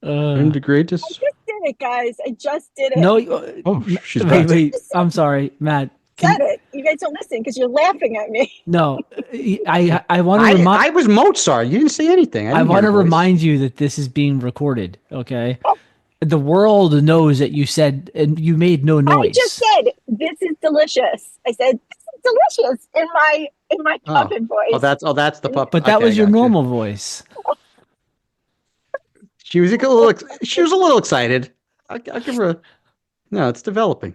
I'm the I greatest. just did it, guys. I just did it. No, Oh, she's wait, back. wait. I'm sorry, Matt. Said it. You guys don't listen because you're laughing at me. No, I want to remind. I was Mozart. You didn't say anything. I want to remind you that this is being recorded. Okay, the world knows that you said and you made no noise. I just said this is delicious. I said this is delicious in my puppet voice. That's the puppet. But that was your normal voice. She was a little excited. I'll give her a. No, it's developing.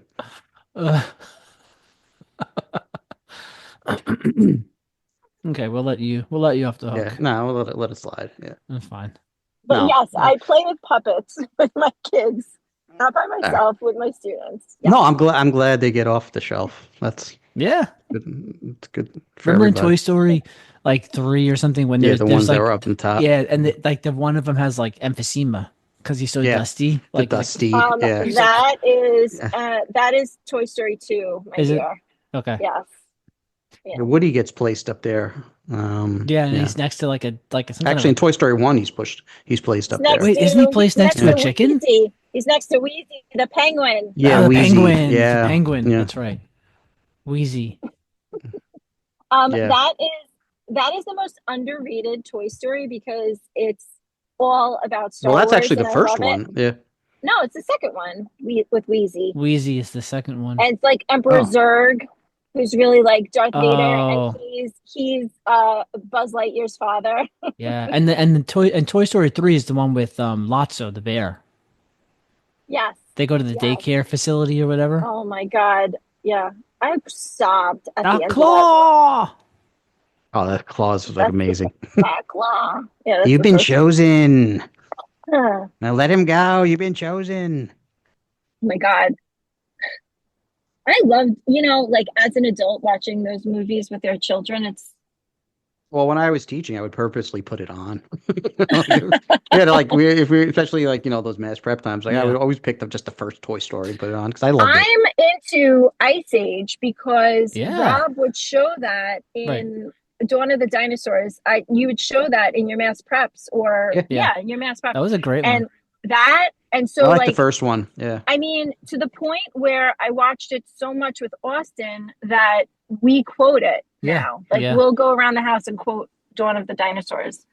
Okay, we'll let you off the hook. Yeah, no, we'll let it slide. Yeah, That's fine. But No. yes, I play with puppets with my kids, not by myself, with my students. Yeah. No, I'm glad they get off the shelf. That's Yeah. good. It's good for Remember in everybody. Toy Story, like 3 or something, when Yeah, there's the ones like, that were up on top. yeah, and the one of them has like emphysema because he's so dusty. The dusty. Yeah. That is Toy Story 2, my dear. Okay. Yes. Yeah. Woody gets placed up there. And he's next to like a Actually, in Toy Story 1, he's placed up there. Wait, isn't he placed next to a chicken? Wheezy. He's next to Wheezy, the penguin. Yeah, the Wheezy. penguin. Yeah, the penguin. yeah. That's right. Wheezy. That is the most underrated Toy Story because it's all about Star Wars. Well, that's actually the and I first love one. it. Yeah. No, it's the second one with Wheezy. Wheezy is the second one. And it's like Emperor Zurg, who's really like Darth Vader, Oh. and he's Buzz Lightyear's father. Yeah, and Toy Story 3 is the one with Lotso the bear. Yes. They go to the daycare facility or whatever. Oh my God. Yeah. I sobbed at the end Claw! Oh, that clause was like amazing. of that. Claw. Yeah, that's You've the been first chosen. one. Now let him go. You've been chosen. Oh my God. I loved, like as an adult watching those movies with their children, Well, when I was teaching, I would purposely put it on. Especially like those mass prep times. Like I would always pick up just the first Toy Story and put it on because I loved it. I'm into Ice Age because Yeah. Rob would show that in Dawn of the Dinosaurs. You would show that in your mass preps or in your mass preps. That was a great one. And so I like the first one. Yeah. I mean, to the point where I watched it so much with Austin that we quote it now. Like we'll go around the house and quote Dawn of the Dinosaurs.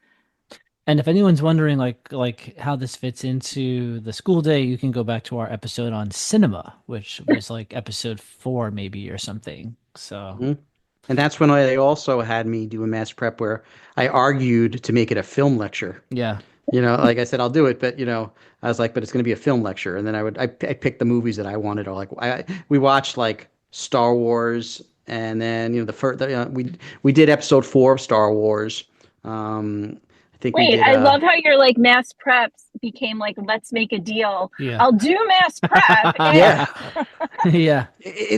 And if anyone's wondering like how this fits into the school day, you can go back to our episode on cinema, which was like episode 4 maybe or something. So Mm-hmm. And that's when they also had me do a mass prep where I argued to make it a film lecture. yeah. Like I said, I'll do it, but I was like, but it's going to be a film lecture. And then I picked the movies that I wanted. Or like we watched like Star Wars, and then we did episode 4 of Star Wars. I think we did, I love how your like mass preps became like, let's make a deal. Yeah. I'll do mass prep. Yeah. Yeah.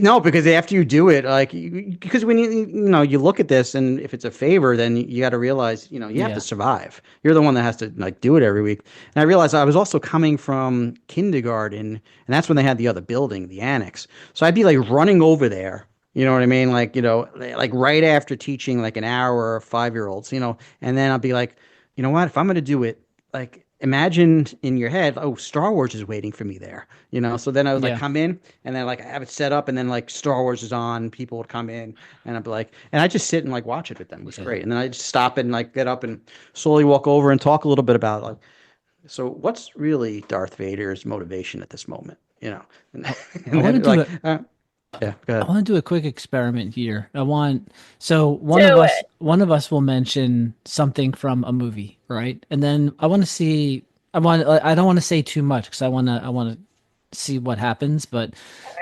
No, because after you do it, like, because when you look at this, and if it's a favor, then you got to realize, you have to survive. You're the one that has to like do it every week. And I realized I was also coming from kindergarten, and that's when they had the other building, the annex. So I'd be like running over there. You know what I mean? Like, like right after teaching like an hour of 5-year-olds, and then I'll be like, you know what? If I'm going to do it, like, imagine in your head, oh, Star Wars is waiting for me there, So then I would like come in, and then like I have it set up, and then like Star Wars is on, people would come in, and I'd be like, and I just sit and like watch it with them. It was great. And then I just stop and like get up and slowly walk over and talk a little bit about like, so what's really Darth Vader's motivation at this moment, And I want to do like, it. Yeah, go ahead. I want to do a quick experiment here. One of us will mention something from a movie, right? And then I want to see. I don't want to say too much because I want to see what happens. But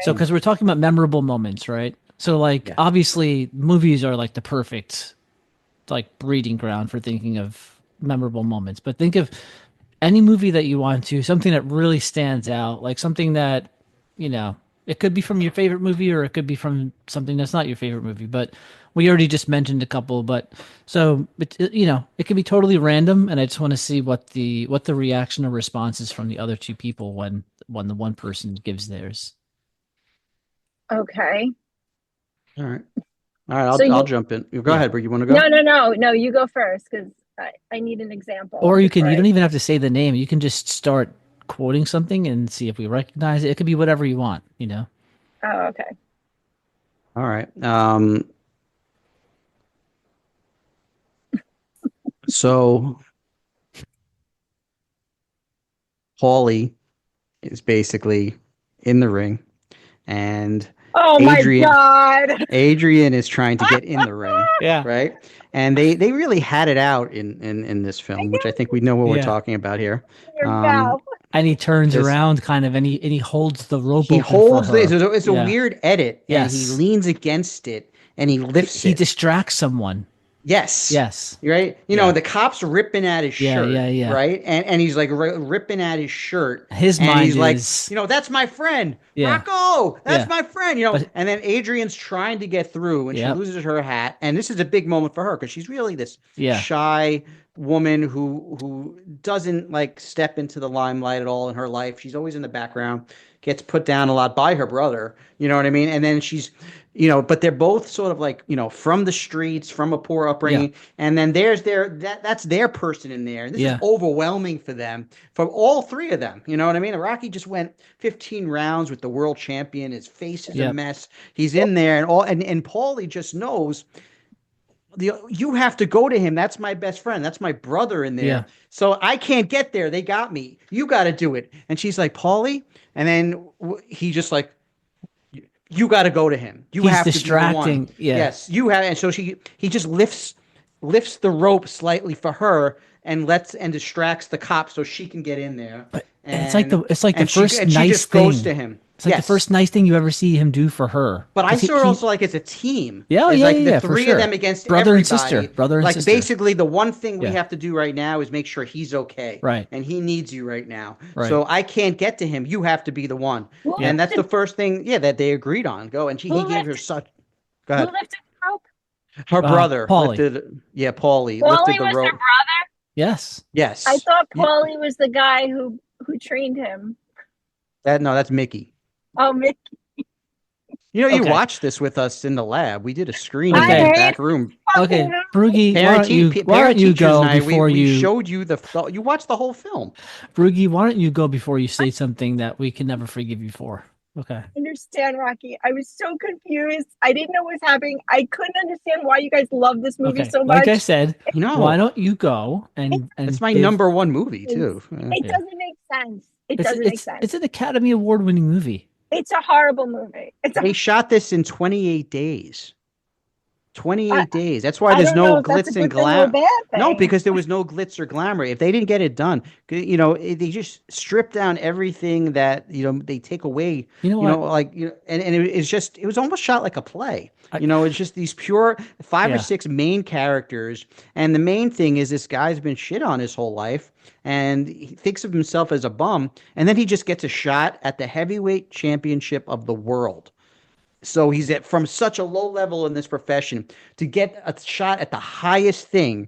so because we're talking about memorable moments, right? So obviously movies are like the perfect like breeding ground for thinking of memorable moments. But think of any movie that you want to, something that really stands out, like something that It could be from your favorite movie, or it could be from something that's not your favorite movie. But we already just mentioned a couple. But so, it could be totally random, and I just want to see what the reaction or response is from the other two people when the one person gives theirs. Okay. All right. All right, So I'll you jump in. Go Yeah. ahead, Brie. You want to go? no, you go first because I need an example Or you before don't I. even have to say the name. You can just start quoting something and see if we recognize it. It could be whatever you want. Oh, okay. All right. So Paulie is basically in the ring, and Oh my Adrian God. Adrian is trying to get in the ring, Yeah. right? And they really had it out in this film, which I think we know what we're Yeah. talking about here. Your Um, mouth. And he turns Just around kind of, and he holds the rope he open for holds her. it's a Yeah. weird edit, and he Yes. leans against it and he lifts He it. distracts someone. Yes. Yes. Right? Yeah. The cop's ripping at his Yeah, shirt, yeah, yeah. right? And he's like ripping at his shirt. His And he's mind like, is that's my friend. yeah. Rocco, that's Yeah. my friend, But And then Adrian's trying to get through and she yep. loses her hat. And this is a big moment for her because she's really this Yeah. shy woman who doesn't like step into the limelight at all in her life. She's always in the background, gets put down a lot by her brother. You know what I mean? And then she's but they're both sort of like, from the streets, from a poor upbringing. Yeah. And then that's their person in there. And this is Yeah. overwhelming for them, for all three of them. You know what I mean? Rocky just went 15 rounds with the world champion. His face is a Yep. mess. He's in there and Paulie just knows you have to go to him. That's my best friend. That's my brother in there. Yeah. So I can't get there. They got me. You got to do it. And she's like, Paulie. And then he just like, you got to go to him. You He's have to be the distracting. one. Yeah. Yes, you have. And so he just lifts the rope slightly for her and distracts the cop so she can get in there. But And it's like the first she nice just goes thing. to him. It's like the first nice thing you ever see him do for her. But I 'Cause saw it also like it's a team. Yeah, It's yeah, like yeah, the yeah, for three sure. of them against Brother and everybody. sister. Brother and like sister. basically the one thing we Yeah. have to do right now is make sure he's okay. Right. And he needs you right now. Right. So I can't get to him. You have to be the one. Who And that's the lifted, first thing, that they agreed on. Go. And he who gave her lifted, such. Go who ahead. lifted the rope? Her brother Paulie. lifted. Yeah, Paulie Paulie lifted the was her rope. brother? Yes. Yes. I thought Yeah. Paulie was the guy who trained him. That's Mickey. Oh, Mickey. You Okay. watched this with us in the lab. We did a screening Okay. in the back room. Okay, Broogie, why don't you Parent-teachers go night, before we you showed you you watched the whole film. Broogie, why don't you go before you say something that we can never forgive you for? Okay. Understand, Rocky. I was so confused. I didn't know what was happening. I couldn't understand why you guys love this movie Okay. so much. Like I said, No, why don't you go and it's my give- number one movie too. It Yeah. doesn't make sense. It doesn't make sense. It's an Academy Award winning movie. It's a horrible movie. They shot this in 28 days. 28 I- days. That's why I there's don't know no if that's glitz a and good thing or a glamour. bad No, thing. because there was no glitz or glamour. If they didn't get it done, they just strip down everything that they take away. You know what? And it was almost shot like a play. I- It's just these pure 5 or Yeah. 6 main characters, and the main thing is this guy's been shit on his whole life, and he thinks of himself as a bum, and then he just gets a shot at the heavyweight championship of the world. So he's from such a low level in this profession to get a shot at the highest thing.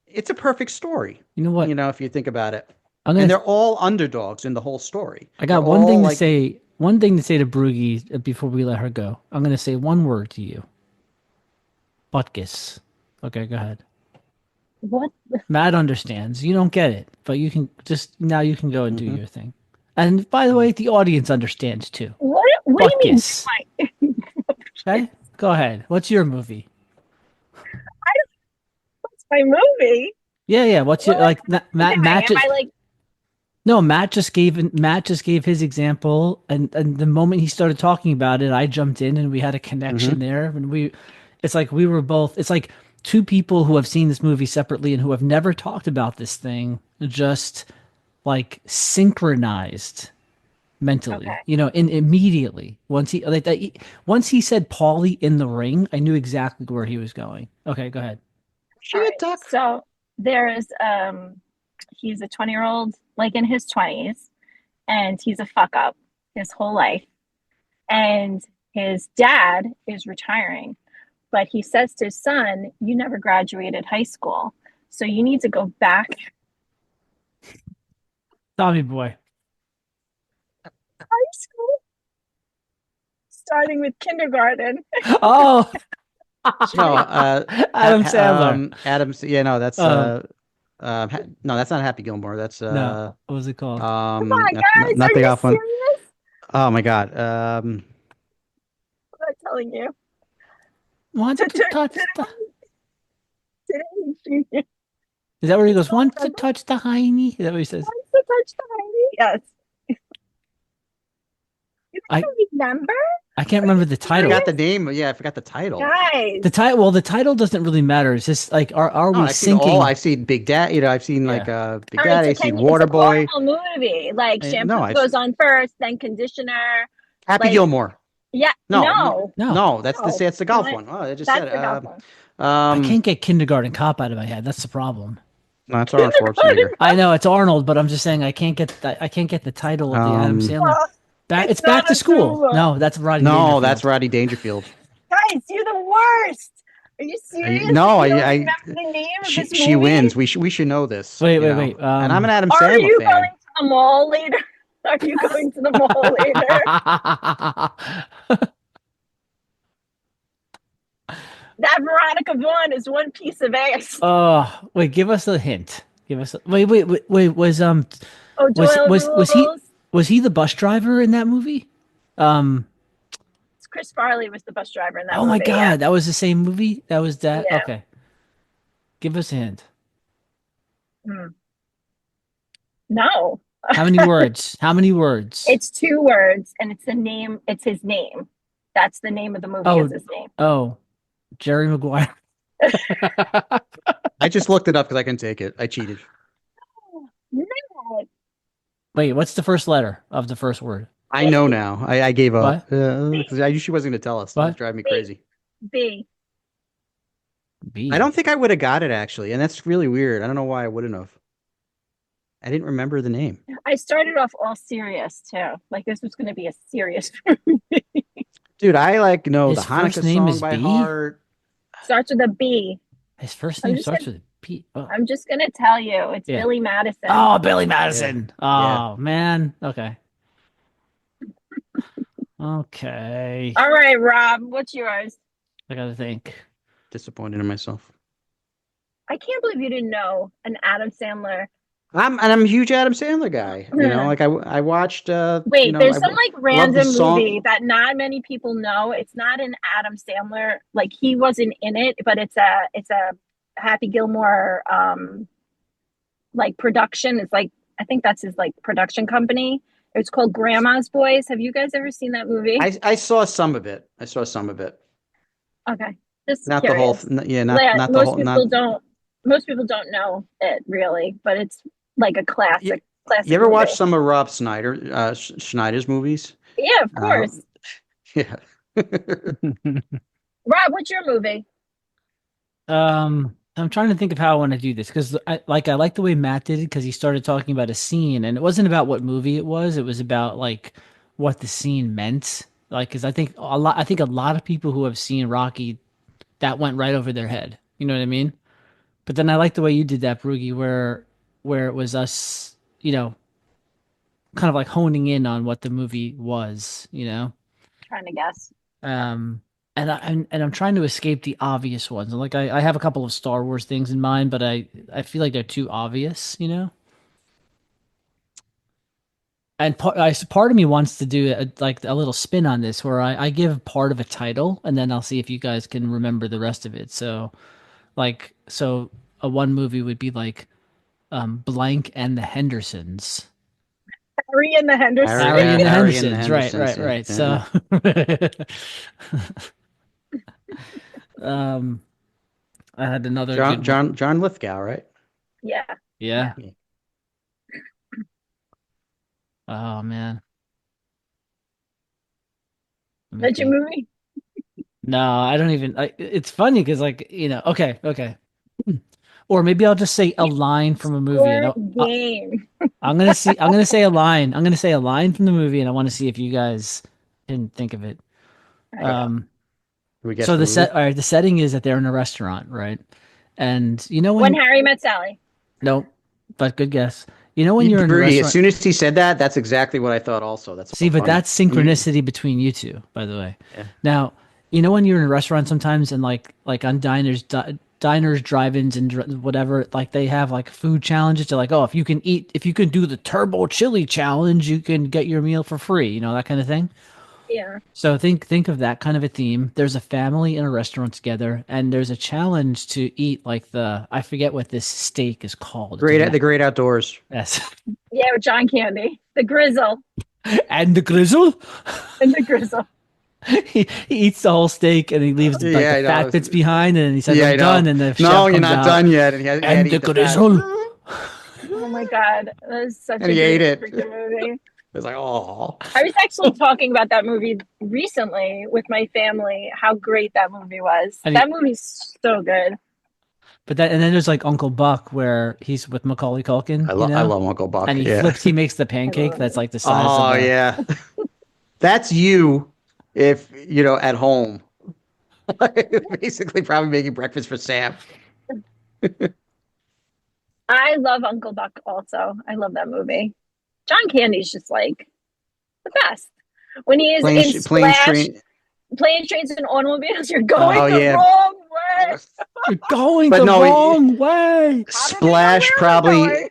It's a perfect story. You know what? If you think about it. I'm And gonna. they're all underdogs in the whole story. I got They're one all thing to like- say. One thing to say to Broogie before we let her go. I'm gonna say one word to you. Butkus. Okay, go ahead. What? Matt understands. You don't get it, but you can you can go and do Mhm. your thing. And by the way, the audience understands too. What do you mean? Butkus. Okay, go ahead. What's your movie? What's my movie? Yeah. What's your What? Matt? Am Matt just I like? no. Matt just gave his example, and the moment he started talking about it, I jumped in, and we had a connection there. And it's like we were both. It's like two people who have seen this movie separately and who have never talked about this thing, just like synchronized mentally. Okay. Immediately once he said Paulie in the ring, I knew exactly where he was going. Okay, go ahead. She a Alright, duck. So there's he's a 20-year-old, like in his 20s, and he's a fuck up his whole life. and his dad is retiring, but he says to his son, "You never graduated high school, so you need to go back to Tommy boy. high school, starting with kindergarten." Oh, No, Adam Sandler. Yeah, no, that's Oh. no, that's not Happy Gilmore. That's No, what was it called? Come on, not, guys, not are the you off one. serious? Oh my God. I'm not telling you. Want to touch the? Today, Junior Is that where he goes? Want to touch the hiney? Is that what he says? wants to touch the hiney. Yes. You I don't remember, I can't remember the I title. forgot the name. Yeah, I forgot the title. guys? The title. Well, the title doesn't really matter. It's just like, are No, we I've seen syncing? I've seen Big Dad. You know, I've seen like Big All right, Daddy. so I've seen it's a Waterboy. formal movie. Like shampoo No, I've goes seen on first, then conditioner. Happy Like, Gilmore. yeah, No, No. that's No. that's the golf What? one. Oh, I just That's said the it. golf one. I can't get Kindergarten Cop out of my head. That's the problem. No, it's Arnold Schwarzenegger. I know it's Arnold, but I'm just saying I can't get the title of the Adam Sandler. It's not Back to a School. Google. No, that's Roddy No, Dangerfield. that's Roddy Dangerfield. Guys, you're the worst. Are you serious? No, You don't I remember the name of this movie? she wins. We should know this. Wait, you wait, know? wait. And I'm an Adam Are Sandler you fan. going to the mall later? Are you going to the mall later? That Veronica Vaughn is one piece of ass. Oh, wait, give us a hint. Wait. Was Oh, Doyle rules. was he the bus driver in that movie? Chris Farley was the bus driver in that Oh movie. my God, yeah. that was the same movie. That was that. Yeah. Okay, give us a hint. No. How many words? How many words? It's 2 words, and it's the name. It's his name. That's the name of the movie. Oh. Is his name. Oh, Jerry Maguire. I just looked it up because I couldn't take it. I cheated. No. Wait, what's the first letter of the first word? I know now. I gave up. What? 'Cause I knew she wasn't going to tell us. What? It was driving me crazy. B. B. I don't think I would have got it actually, and that's really weird. I don't know why I wouldn't have. I didn't remember the name. I started off all serious too. Like this was going to be a serious Dude, I know His the first Hanukkah name song is by B? heart. Starts with a B. His first I'm name just starts gonna- with a P. Oh, I'm just going to tell you. It's Yeah. Billy Madison. Oh, Billy Madison. Yeah. Oh, man. Okay. Okay. All right, Rob. What's yours? I gotta think. Disappointed in myself. I can't believe you didn't know an Adam Sandler. I'm a huge Adam Sandler guy. You know, like I watched. Wait, you know, there's I some love the random song. movie that not many people know. It's not an Adam Sandler. Like he wasn't in it, but it's a Happy Gilmore production. It's I think that's his production company. It's called Grandma's Boys. Have you guys ever seen that movie? I saw some of it. Okay, just Not curious. the whole. Yeah, not the whole. Most people don't know it really, but it's like a classic. Classic. You ever movie. watch some of Rob Schneider's movies? Yeah, of course. Yeah. Rob, what's your movie? I'm trying to think of how I want to do this because I like the way Matt did it because he started talking about a scene and it wasn't about what movie it was. It was about what the scene meant. Because I think a lot of people who have seen Rocky, that went right over their head. You know what I mean? But then I like the way you did that, Broogie, where it was us, kind of honing in on what the movie was, Trying to guess. And I'm trying to escape the obvious ones. I have a couple of Star Wars things in mind, but I feel like they're too obvious, And part of me wants to do a little spin on this, where I give part of a title, and then I'll see if you guys can remember the rest of it. So, a one movie would be Blank and the Hendersons. Harry and the Hendersons. Harry and the Harry and the Hendersons. Right. Hendersons, So, I had another John Lithgow, right? Yeah. Yeah. Oh man. That's your movie? No, I don't even. It's funny because, okay. Or maybe I'll just say a line from a movie. Game. I'm gonna say a line. I'm gonna say a line from the movie, and I want to see if you guys Didn't think of it. Right. We guess So the movie? all right, the setting is that they're in a restaurant, right? And you know When when Harry Met Sally. nope, but good guess. You know when you're in a Rudy, as restaurant. soon as he said that, that's exactly what I thought also. That's See, so but funny. that's synchronicity between you two, by the way. Yeah. Now, you know when you're in a restaurant sometimes, and like on diners, drive-ins, and whatever, like they have like food challenges. They're like, oh, if you can do the turbo chili challenge, you can get your meal for free. You know, that kind of thing. Yeah. So think of that kind of a theme. There's a family in a restaurant together, and there's a challenge to eat like I forget what this steak is called. The great outdoors. Yes. Yeah, with John Candy. The Grizzle. And the grizzle. And the Grizzle. he eats the whole steak and he leaves like Yeah, I the know. fat bits behind, and he says, Yeah, I "I'm know. done." And the No, chef you're comes not out, done yet. And he had and to the eat the fat. grizzle. Oh my God. That is such And a he great ate it. freaking movie. It was like, oh. I was actually talking about that movie recently with my family, how great that movie was. And That movie's so good. and then there's like Uncle Buck where he's with Macaulay Culkin. I love Uncle Buck. And he yeah. flips. He makes the pancake that's like the size Oh, of yeah. That's you if, at home. Basically, probably making breakfast for Sam. I love Uncle Buck also. I love that movie. John Candy's just like the best. When he is in Splash, Planes, Trains, and Automobiles, you're going the wrong way. You're going wrong way. Splash probably.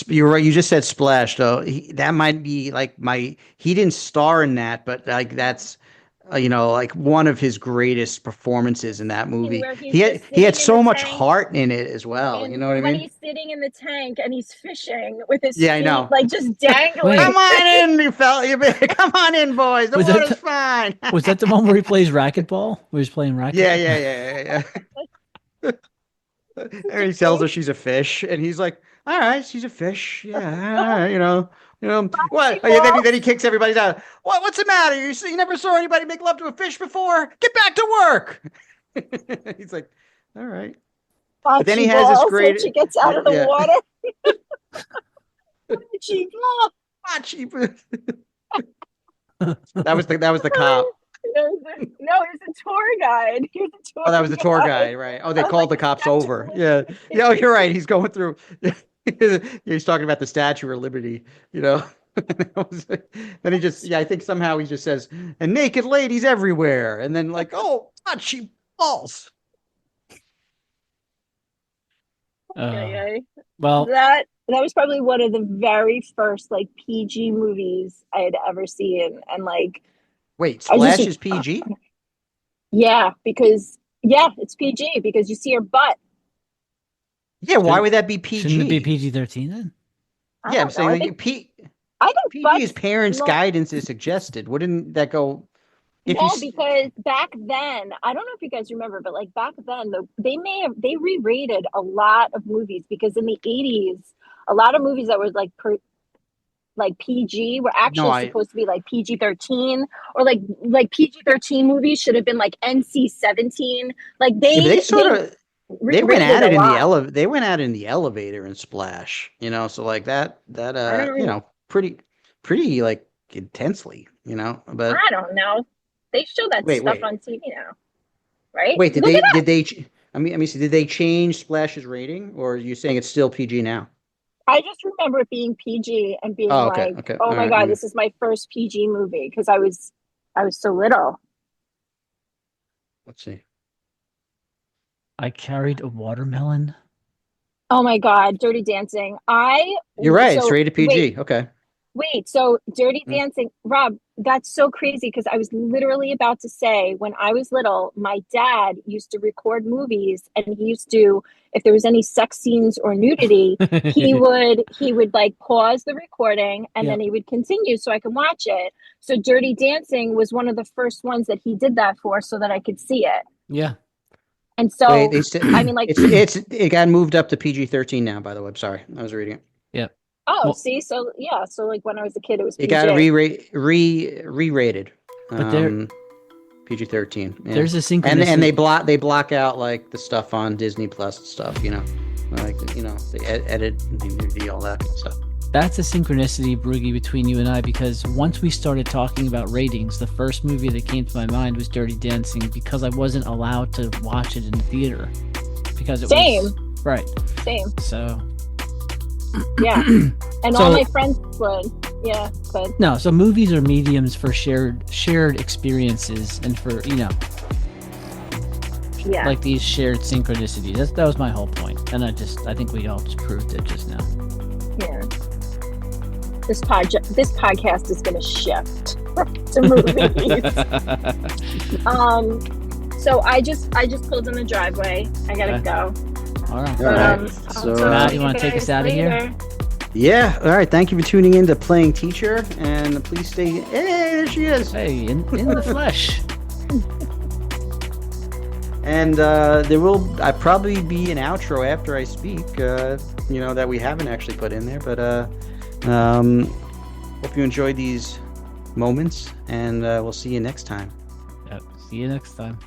You're right. You just said Splash, though. That might be like he didn't star in that, but like that's, like one of his greatest performances in that movie. He had so much heart in it as well. You know what I mean? When he's sitting in the tank and he's fishing with his feet, I know. Like just dangling. Come on in, you fella. Come on in, boys. The water's fine. Was that the one where he plays racquetball? Where he's playing racquetball? Yeah. And he tells her she's a fish, and he's like, all right, she's a fish. Yeah, what? Then he kicks everybody out. What's the matter? You never saw anybody make love to a fish before? Get back to work. He's like, all right. But then he has this great. She gets out of the water. That was the cop. No, he's a tour guide. Oh, that was the tour guide, right? Oh, they called the cops over. Yeah. Oh, you're right. He's going through. He's talking about the Statue of Liberty. Then he just, I think somehow he just says, and naked ladies everywhere, and then like, oh, not cheap balls. Well, that was probably one of the very first like PG movies I had ever seen, and like. Wait, Splash is PG? Yeah, because it's PG because you see her butt. Yeah, why would that be PG? Shouldn't it be PG-13 then? Yeah, I'm saying I think PG is parents' guidance is suggested. Wouldn't that go? Because back then, I don't know if you guys remember, but like back then, they re-rated a lot of movies because in the 80s, a lot of movies that were like PG were actually supposed to be like PG-13, or like PG-13 movies should have been like NC-17. Like they went at it in the They went at it in the elevator in Splash, so like that pretty like intensely, but I don't know. They show that stuff on TV now, right? Wait, did they change Splash's rating, or are you saying it's still PG now? I just remember it being PG and being oh my God, this is my first PG movie because I was so little. Let's see. I carried a watermelon. Oh my God, Dirty Dancing. You're right. It's rated PG. Okay. Wait, so Dirty Dancing, Rob, that's so crazy because I was literally about to say when I was little, my dad used to record movies and he used to, if there was any sex scenes or nudity, he would like pause the recording and then he would continue so I could watch it. So Dirty Dancing was one of the first ones that he did that for so that I could see it. Yeah. And so, I mean, like it got moved up to PG-13 now, by the way. I'm sorry. I was reading it. Yeah. Oh, see, so like when I was a kid, it was PG. It got re-rated. But PG-13. Yeah. There's a synchronicity, and they block out like the stuff on Disney Plus stuff. Like they edit and nudity, all that stuff. that's a synchronicity, Broogie, between you and I, because once we started talking about ratings, the first movie that came to my mind was Dirty Dancing, because I wasn't allowed to watch it in the theater because it was right. Same. So yeah, and all my friends would. Yeah, but no. So movies are mediums for shared experiences, and for like these shared synchronicities. That was my whole point, and I think we all just proved it just now. Yeah. This podcast is going to shift to movies. So I just pulled in the driveway. I gotta go. All right. All right. So Matt, you want to take us out of here? Yeah. All right. Thank you for tuning in to Playing Teacher, and please stay. Hey, there she is. Hey, in the flesh. And there will probably be an outro after I speak, that we haven't actually put in there. But hope you enjoyed these moments, and we'll see you next time. Yep. See you next time.